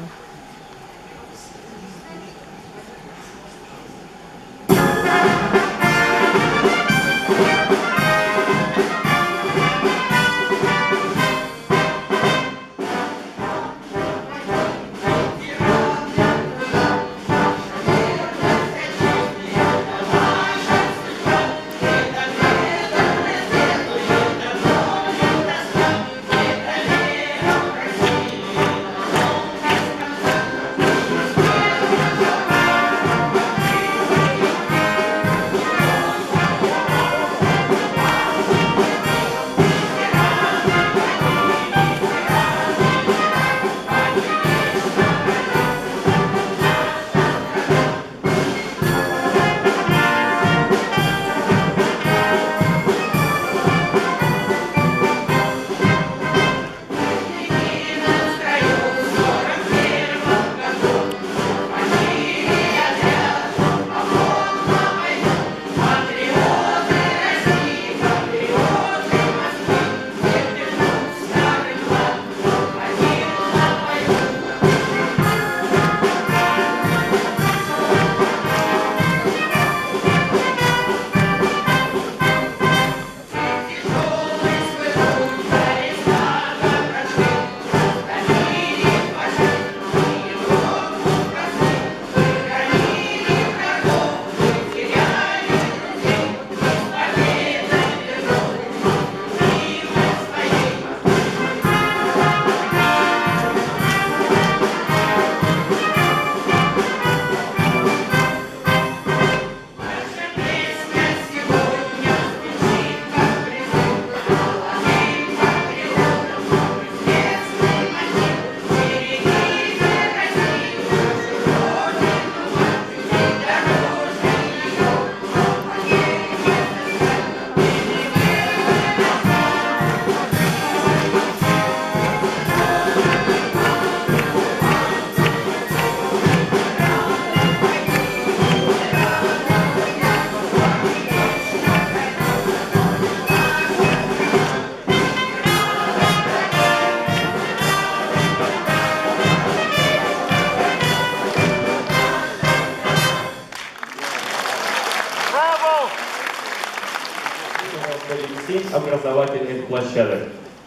7 образовательных площадок.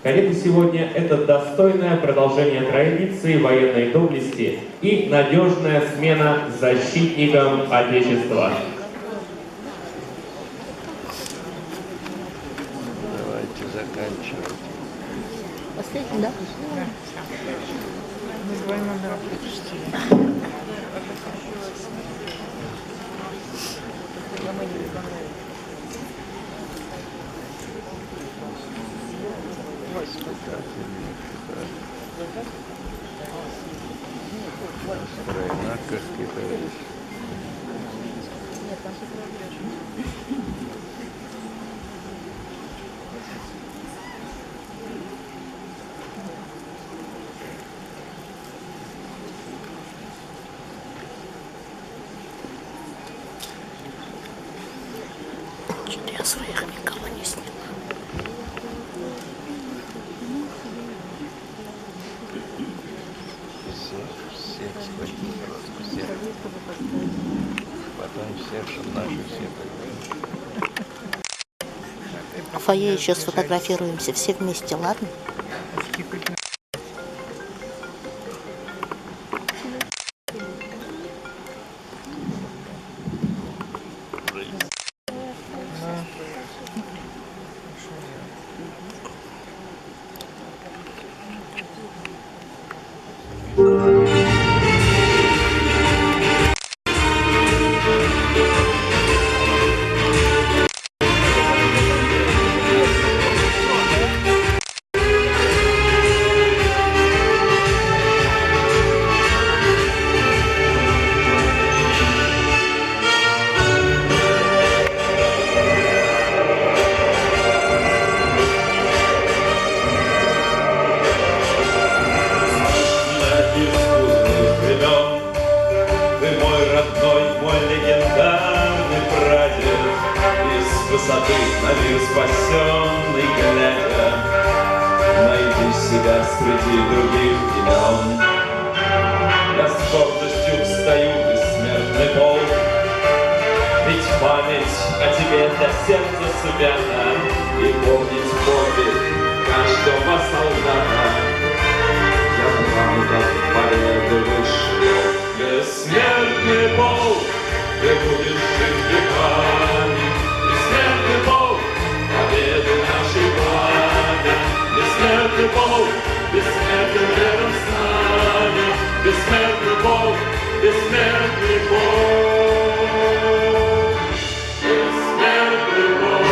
Калита сегодня – это достойное продолжение традиции военной доблести и надежная смена защитникам Отечества. Давайте заканчивать. Последний, да? Мы двойной номер пропустили. Стройна, как китаец. Что-то я своих никого не сняла. Всех. Потом всех, чтобы наши все. А в фойе еще сфотографируемся все вместе, ладно? Высоты на мир спасенный глядя, найди себя среди других имен. Я с гордостью встаю в бессмертный полк, ведь память о тебе для сердца свята, и помнить подвиг каждого солдата. Я правда победы вышел, бессмертный полк, ты будешь жить веками. Бессмертный полк, победы нашей пламя. Бессмертный полк, бессмертный рядом с нами. Бессмертный полк, бессмертный полк. Бессмертный полк.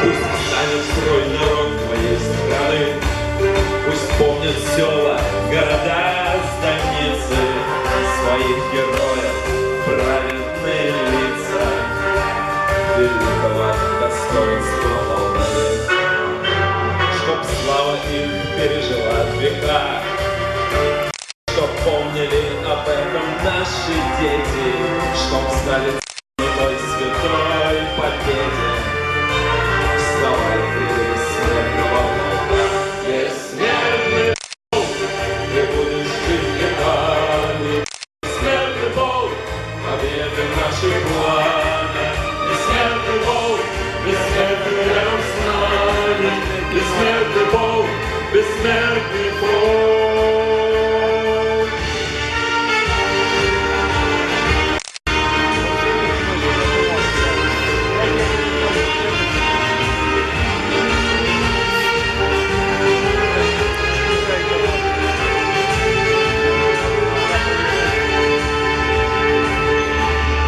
Пусть встанет в строй народ твоей страны, пусть помнят села, города, станицы, своих героев, праведные лица, великого достоинства полны, чтоб слава их пережила века, чтоб помнили об этом наши дети, чтоб знали той святой победе. Вставай, ты бессмертного полка, бессмертный полк, ты будешь жить веками. Бессмертный полк, победы нашей пламя. Бессмертный полк, бессмертный рядом с нами. Бессмертный полк, бессмертный полк.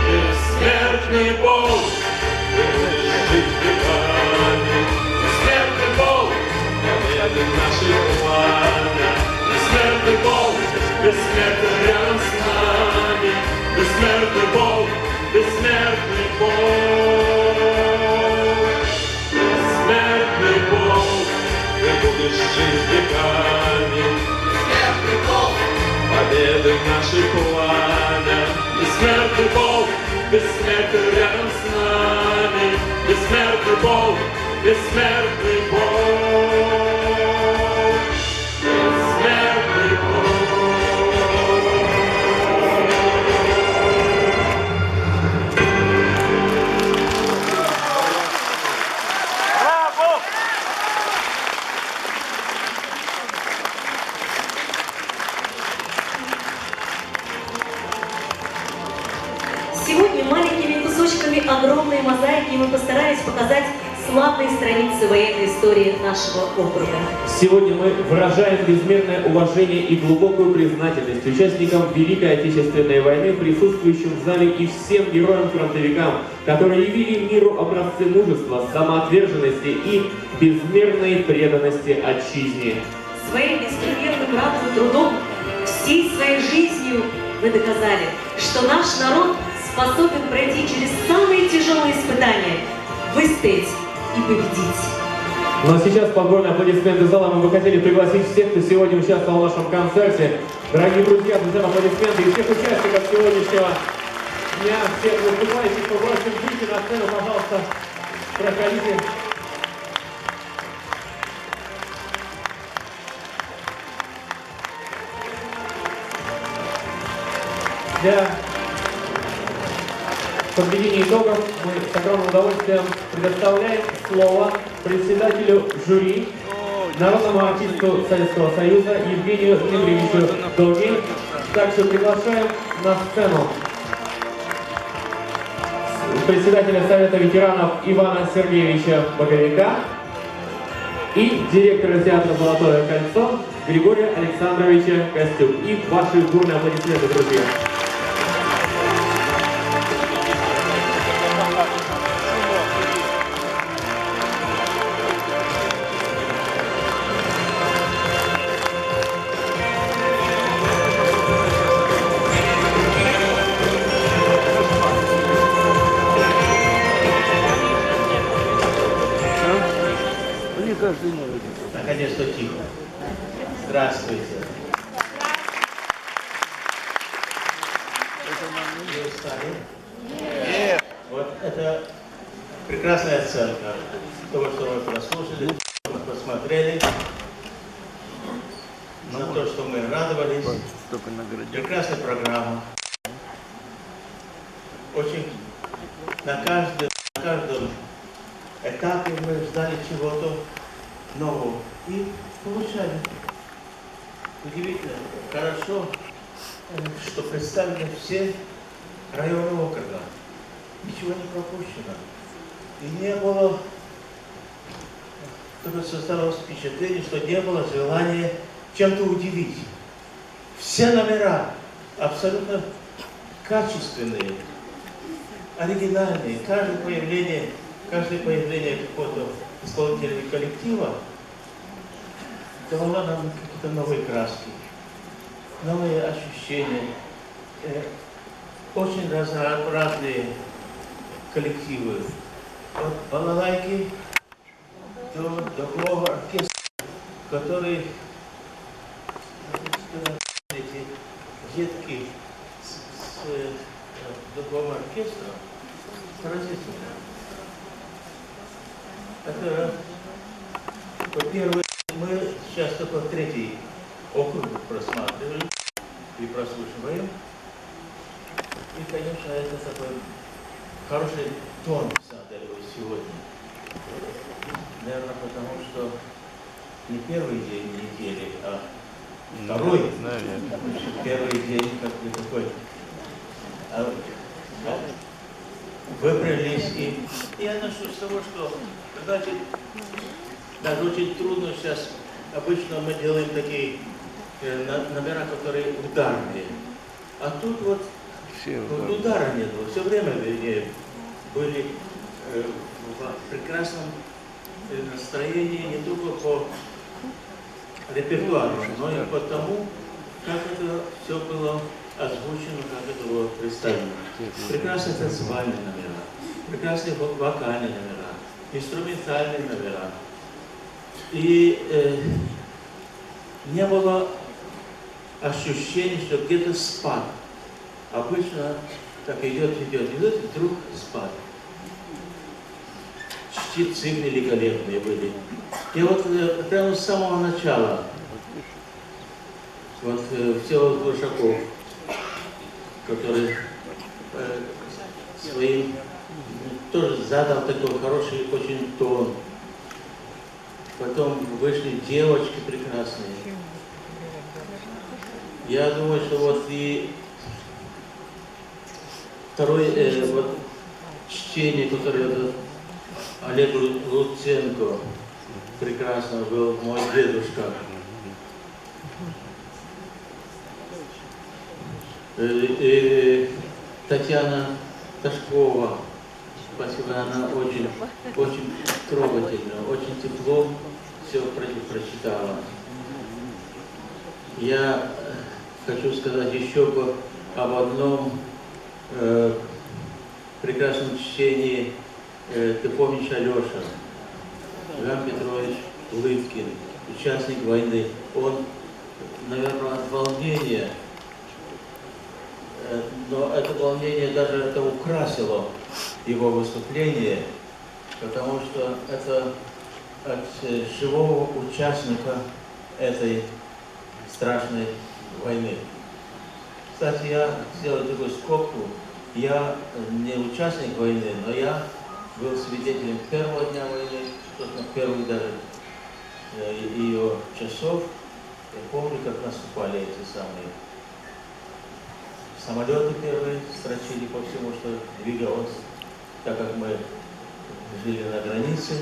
Бессмертный полк, ты будешь жить веками. Бессмертный полк, победы нашей пламя. Бессмертный полк, бессмертный рядом с нами. Бессмертный полк, бессмертный полк. Бессмертный полк, ты будешь жить веками. Бессмертный полк, победы нашей пламя. Бессмертный полк, бессмертный рядом с нами. Бессмертный полк, бессмертный полк. Бессмертный полк. кусочками огромной мозаики мы постарались показать славные страницы военной истории нашего округа. Сегодня мы выражаем безмерное уважение и глубокую признательность участникам Великой Отечественной войны, присутствующим в зале, и всем героям-фронтовикам, которые явили миру образцы мужества, самоотверженности и безмерной преданности отчизне. Своим беспримерным ратным трудом, всей своей жизнью вы доказали, что наш народ способен пройти через самые тяжелые испытания, выстоять и победить. Ну а сейчас под бурные аплодисменты зала мы бы хотели пригласить всех, кто сегодня участвовал в нашем концерте. Дорогие друзья, друзья, аплодисменты и всех участников сегодняшнего дня, всех выступающих, кто просим выйти на сцену, пожалуйста, проходите. Для подведения итогов мы с огромным удовольствием предоставляем слово председателю жюри, народному артисту Советского Союза Евгению Дмитриевичу Долги. Также приглашаем на сцену председателя Совета ветеранов Ивана Сергеевича Боговика и директора театра «Золотое кольцо» Григория Александровича Костюк. И ваши бурные аплодисменты, друзья. Наконец-то тихо. Здравствуйте. Вы устали? Нет. Вот это прекрасная оценка того, что вы прослушали, посмотрели, на то, что мы радовались. Прекрасная программа. Очень на каждом этапе мы ждали чего-то нового и получали. Удивительно, хорошо, что представлены все районы округа. Ничего не пропущено. И не было, только создалось впечатление, что не было желания чем-то удивить. Все номера абсолютно качественные, оригинальные. Каждое появление какого-то исполнителя коллектива давало нам какие-то новые краски, новые ощущения. Очень разные коллективы. От балалайки до духового оркестра, который эти детки с духовым оркестром поразительно. Это, во-первых, мы сейчас только третий округ просматриваем и прослушиваем. И, конечно, это такой хороший тон задали сегодня. Наверное, потому что не первый день недели, а второй. Первый день как бы такой. Выбрались и я начну с того, что, знаете, даже очень трудно сейчас, обычно мы делаем такие номера, которые ударные. А тут вот удара не было. Все время, вернее, были в прекрасном настроении не только по репертуару, но и по тому, как это все было озвучено, как это было представлено. Прекрасные танцевальные номера, прекрасные вокальные номера, инструментальные номера. И не было ощущения, что где-то спад. Обычно так идет, и вдруг спад. Чтецы великолепные были. И вот прямо с самого начала, вот Всеволод Глушаков, который своим тоже задал такой хороший очень тон. Потом вышли девочки прекрасные. Я думаю, что вот и второй, вот чтение, которое вот Олег Луценко прекрасно был, мой дедушка. И Татьяна Ташкова, спасибо, она очень трогательно, очень тепло все прочитала. Я хочу сказать еще об одном прекрасном чтении. Ты помнишь, Алеша, Иван Петрович Улыбкин, участник войны. Он, наверное, от волнения, но это волнение даже это украсило его выступление, потому что это от живого участника этой страшной войны. Кстати, я сделаю такую скобку. Я не участник войны, но я был свидетелем первого дня войны, собственно, первых даже ее часов. Я помню, как наступали эти самые самолеты первые, строчили по всему, что двигалось, так как мы жили на границе.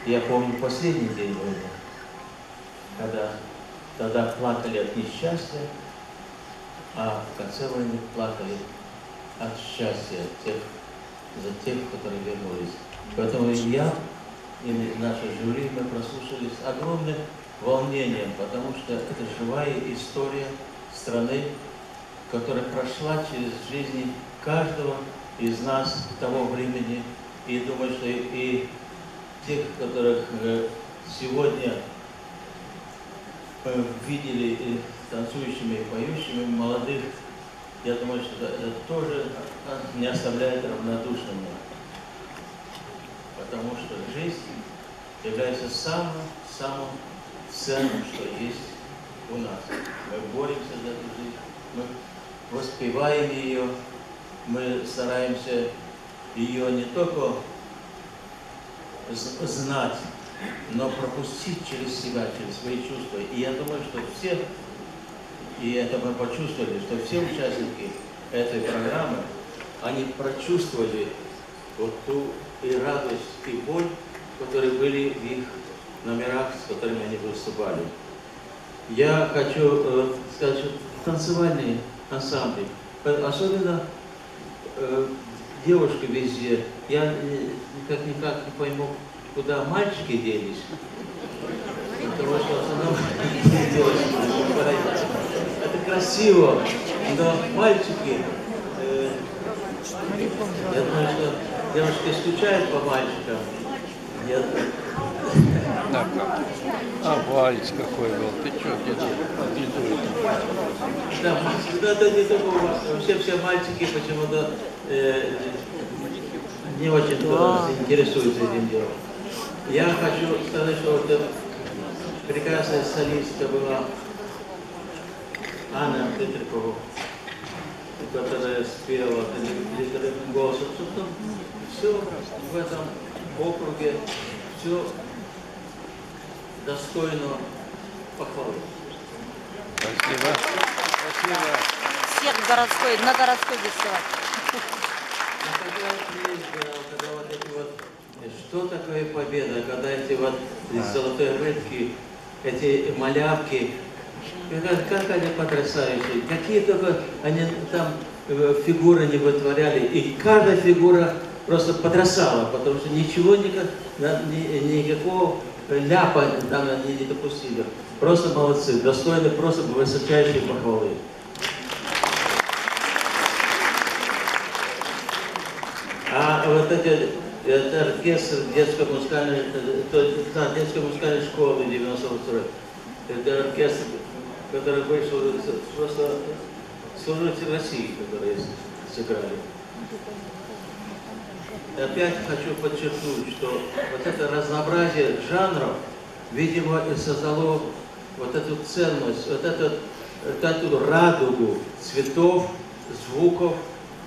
Я помню последний день войны, когда тогда плакали от несчастья, а в конце войны плакали от счастья за тех, которые вернулись. Поэтому я и наше жюри, мы прослушали с огромным волнением, потому что это живая история страны, которая прошла через жизнь каждого из нас того времени. И думаю, что и тех, которых сегодня видели и танцующими, и поющими, молодых, я думаю, что это тоже не оставляет равнодушными. Потому что жизнь является самым ценным, что есть у нас. Мы боремся за эту жизнь, мы воспеваем ее, мы стараемся ее не только знать, но пропустить через себя, через свои чувства. И я думаю, что все, и это мы почувствовали, что все участники этой программы, они прочувствовали вот ту и радость, и боль, которые были в их номерах, с которыми они выступали. Я хочу сказать, что танцевальные ансамбли, особенно девушки везде, я никак не пойму, куда мальчики делись. Потому что в основном это красиво, но мальчики, я думаю, что девушки скучают по мальчикам. Нет. А вальс какой был, ты что, где-то? Да, это не только у вас, вообще все мальчики почему-то не очень интересуются этим делом. Я хочу сказать, что вот прекрасная солистка была Анна Петрикова, которая спела великолепным голосом. Собственно, все в этом округе, все достойно похвалы. Спасибо. Спасибо. Всех на городской фестиваль. Когда вот эти вот, что такое победа, когда эти вот золотые рыбки, эти малявки, как они потрясающие, какие только они там фигуры не вытворяли, и каждая фигура просто потрясала, потому что ничего, никакого ляпа там они не допустили. Просто молодцы, достойны просто высочайшей похвалы. А вот это оркестр детской музыкальной школы 92-й. Это оркестр, который вышел просто служители России, которые сыграли. И опять хочу подчеркнуть, что вот это разнообразие жанров, видимо, и создало вот эту ценность, вот эту радугу цветов, звуков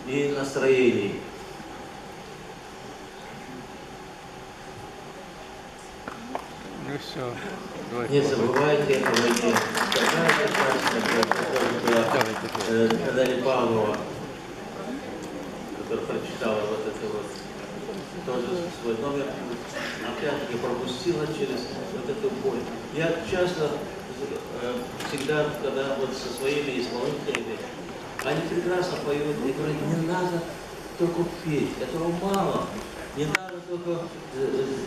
и настроений. Ну все. Не забывайте о войне. Такая прекрасная, Наталья Павлова, которая прочитала вот это вот, тоже свой номер, опять-таки пропустила через вот эту боль. Я часто, всегда, когда вот со своими исполнителями, они прекрасно поют, и говорят, не надо только петь, этого мало. Не надо только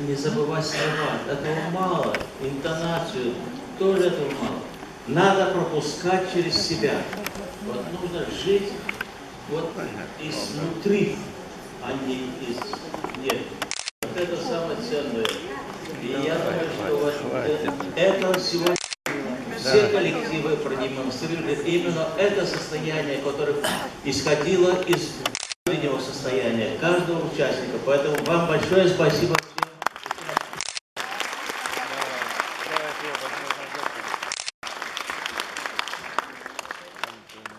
не забывать слова, этого мало. Интонацию тоже этого мало. Надо пропускать через себя. Вот нужно жить вот изнутри, а не из... Нет. Вот это самое ценное. И я думаю, что вот это сегодня все коллективы продемонстрировали именно это состояние, которое исходило из внутреннего состояния каждого участника. Поэтому вам большое спасибо всем.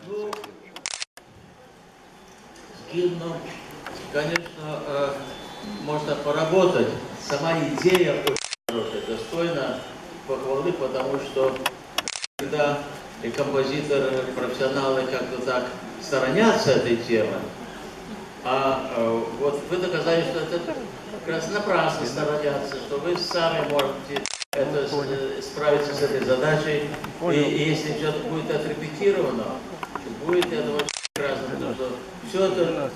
Ну, с гимном, конечно, можно поработать. Сама идея очень хорошая, достойна похвалы, потому что когда и композиторы, профессионалы как-то так сторонятся этой темы, а вот вы доказали, что это как раз напрасно сторонятся, что вы сами можете справиться с этой задачей. И если что-то будет отрепетировано, будет это очень прекрасно, потому что все это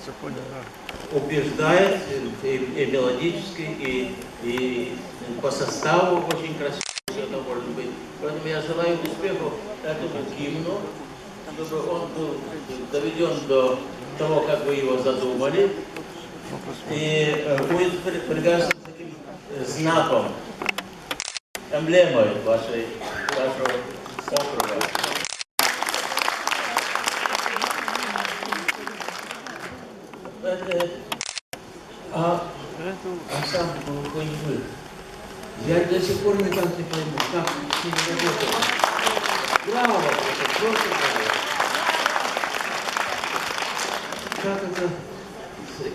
убеждает и мелодически, и по составу очень красиво все это может быть. Поэтому я желаю успехов этому гимну, чтобы он был доведен до того, как вы его задумали, и будет прекрасным таким знаком, эмблемой вашего округа. А сам какой вы? Я до сих пор никак не пойму, как с ними работать. Браво, это просто браво. Как это,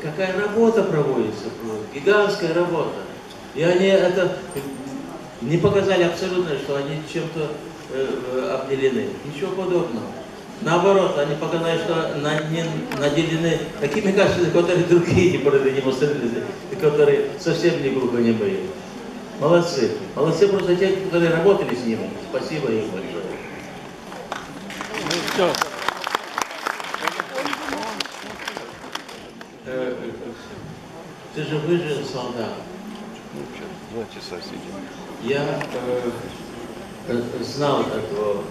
какая работа проводится, гигантская работа. И они это не показали абсолютно, что они чем-то обделены. Ничего подобного. Наоборот, они показали, что они наделены такими качествами, которые другие не продемонстрировали, которые совсем не глухонемые. Молодцы. Молодцы просто те, которые работали с ними. Спасибо им большое. Ну все. Ты же выжил, солдат. Ну что, 2 часа сидим. Я знал этого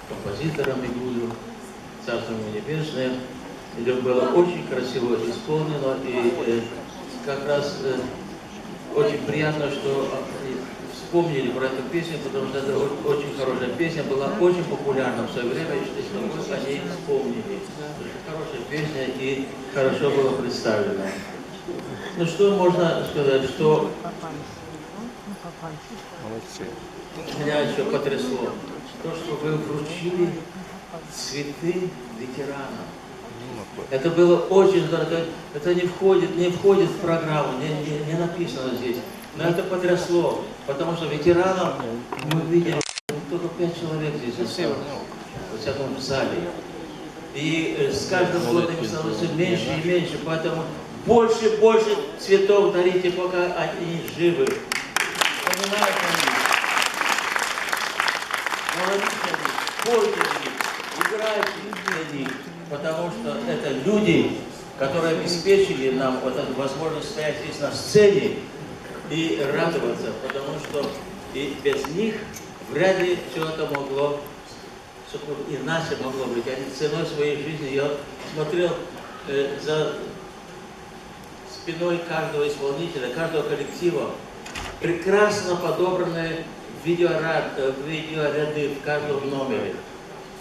композитора Мигулю, Царство ему небесное. Это было очень красиво исполнено, и как раз очень приятно, что вспомнили про эту песню, потому что это очень хорошая песня, была очень популярна в свое время, и что вы о ней вспомнили. Это хорошая песня и хорошо было представлено. Ну что можно сказать, что меня еще потрясло, то, что вы вручили цветы ветеранам. Это было очень здорово. Это не входит в программу, не написано здесь. Но это потрясло, потому что ветеранов мы видели только 5 человек здесь осталось, во всяком зале. И с каждым годом их становится меньше и меньше, поэтому больше цветов дарите, пока они живы. Понимаете они? Говорите о них, пойте о них, играйте для них, потому что это люди, которые обеспечили нам вот эту возможность стоять здесь на сцене и радоваться, потому что и без них вряд ли все это могло, иначе могло быть. Они ценой своей жизни, я смотрел за спиной каждого исполнителя, каждого коллектива, прекрасно подобранные видеоряды в каждом номере.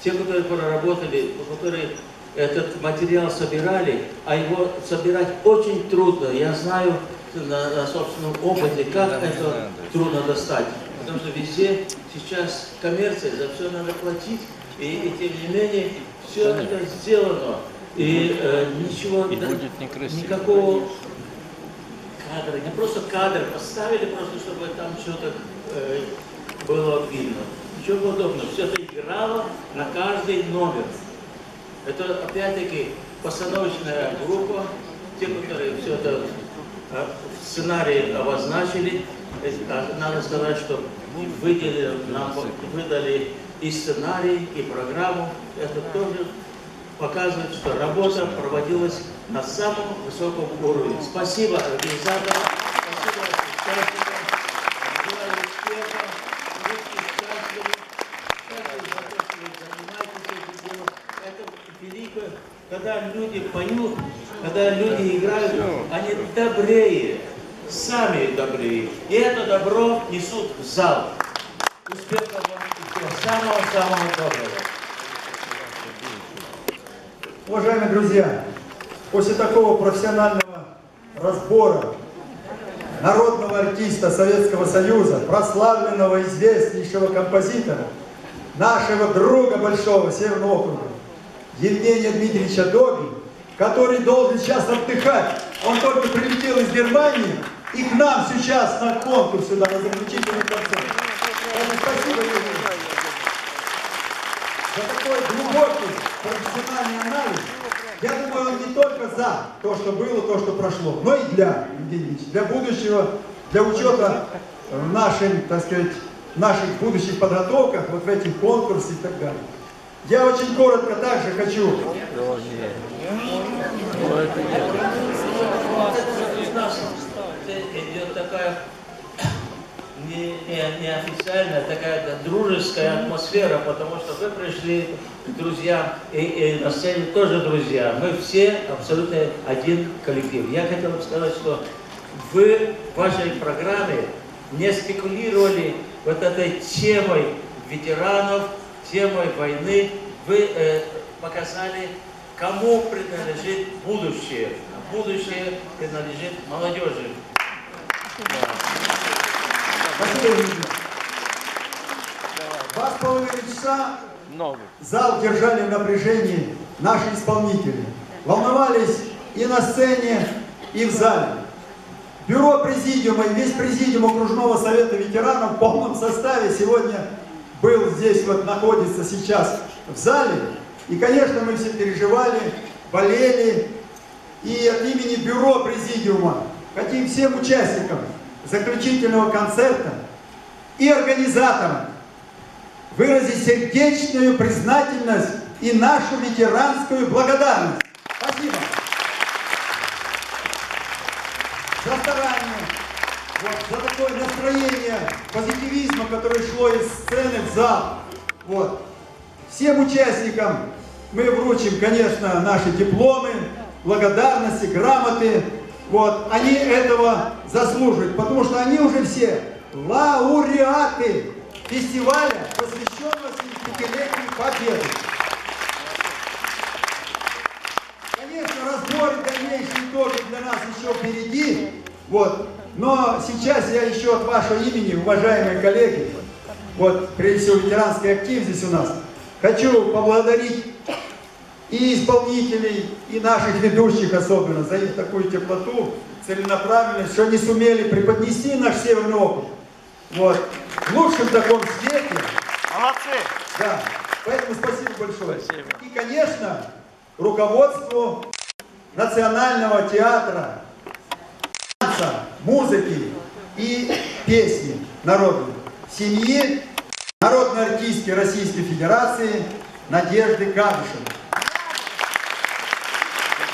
Те, которые проработали, которые этот материал собирали, а его собирать очень трудно. Я знаю на собственном опыте, как это трудно достать. Потому что везде сейчас коммерция, за все надо платить, и тем не менее все это сделано. И ничего, никакого кадра, не просто кадр поставили, просто чтобы там что-то было видно. Ничего подобного. Все это играло на каждый номер. Это опять-таки постановочная группа, те, которые все это в сценарии обозначили. Надо сказать, что нам выдали и сценарий, и программу. Это тоже показывает, что работа проводилась на самом высоком уровне. Спасибо организаторам, спасибо участникам, желаю успеха, будьте счастливы, счастливы за то, что вы занимаетесь этим делом. Это великое, когда люди поют, когда люди играют, они добрее, сами добрее. И это добро несут в зал. Успехов вам и всего самого-самого доброго. Уважаемые друзья, после такого профессионального разбора народного артиста Советского Союза, прославленного, известнейшего композитора, нашего друга большого Северного округа, Евгения Дмитриевича Доги, который должен сейчас отдыхать. Он только прилетел из Германии и к нам сейчас на конкурс сюда, на заключительный концерт. Спасибо, Евгений, за такой глубокий профессиональный анализ. Я думаю, он не только за то, что было, то, что прошло, но и для, Евгений Ильич, для будущего, для учета в нашим, так сказать, наших будущих подготовках, вот в этих конкурсах и так далее. Я очень коротко также хочу. Идет такая неофициальная, такая дружеская атмосфера, потому что вы пришли, друзья, и на сцене тоже друзья. Мы все абсолютно один коллектив. Я хотел бы сказать, что вы в вашей программе не спекулировали вот этой темой ветеранов, темой войны. Вы показали, кому принадлежит будущее. Будущее принадлежит молодежи. Спасибо, Евгений. 2,5 часа зал держали в напряжении наши исполнители. Волновались и на сцене, и в зале. Бюро президиума и весь президиум окружного совета ветеранов в полном составе сегодня был здесь, вот находится сейчас в зале. И, конечно, мы все переживали, болели. И от имени бюро президиума хотим всем участникам заключительного концерта и организаторам выразить сердечную признательность и нашу ветеранскую благодарность. Спасибо за старание, вот, за такое настроение позитивизма, которое шло из сцены в зал. Вот. Всем участникам мы вручим, конечно, наши дипломы, благодарности, грамоты. Вот. Они этого заслуживают, потому что они уже все лауреаты фестиваля, посвященного 75-летию Победы. Конечно, разбор и дальнейшие итоги для нас еще впереди. Вот. Но сейчас я еще от вашего имени, уважаемые коллеги, вот, прежде всего, ветеранский актив здесь у нас, хочу поблагодарить и исполнителей, и наших ведущих особенно за их такую теплоту, целенаправленность, что они сумели преподнести наш Северный округ. Вот. В лучшем таком свете. Молодцы! Да. Поэтому спасибо большое. Спасибо. И, конечно, руководству Национального театра, танца, музыки и песни народной, семьи народной артистки Российской Федерации Надежды Кадышевой.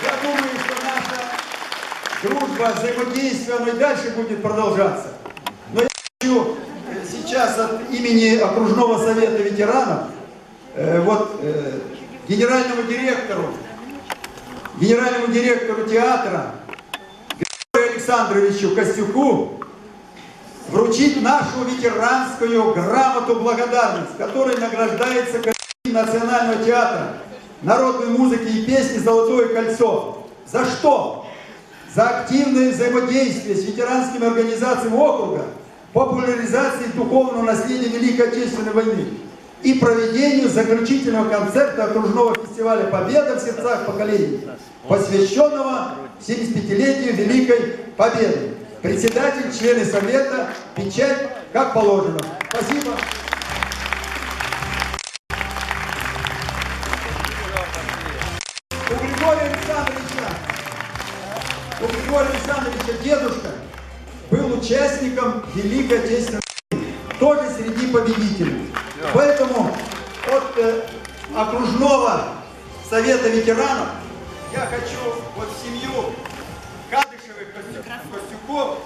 Я думаю, что наша дружба, взаимодействие, оно и дальше будет продолжаться. Но я хочу сейчас от имени окружного совета ветеранов генеральному директору театра Григорию Александровичу Костюку вручить нашу ветеранскую грамоту благодарность, которой награждается Национального театра народной музыки и песни «Золотое кольцо». За что? За активное взаимодействие с ветеранскими организациями округа, популяризации духовного наследия Великой Отечественной войны и проведению заключительного концерта окружного фестиваля «Победа в сердцах поколений», посвященного 75-летию Великой Победы. Председатель, члены совета, печать, как положено. Спасибо. у Григория Александровича дедушка был участником Великой Отечественной войны, тоже среди победителей. Поэтому от окружного совета ветеранов я хочу вот семью Кадышевых Костюков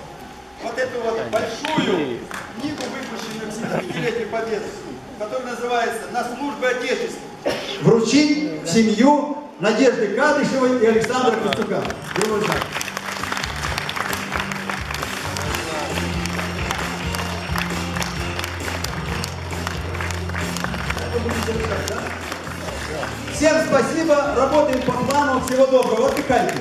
вот эту вот большую книгу, выпущенную к 70-летию Победы, которая называется «На службе Отечеству», вручить в семью Надежды Кадышевой и Александра Костюка. Всем спасибо, работаем по плану, всего доброго, отдыхайте.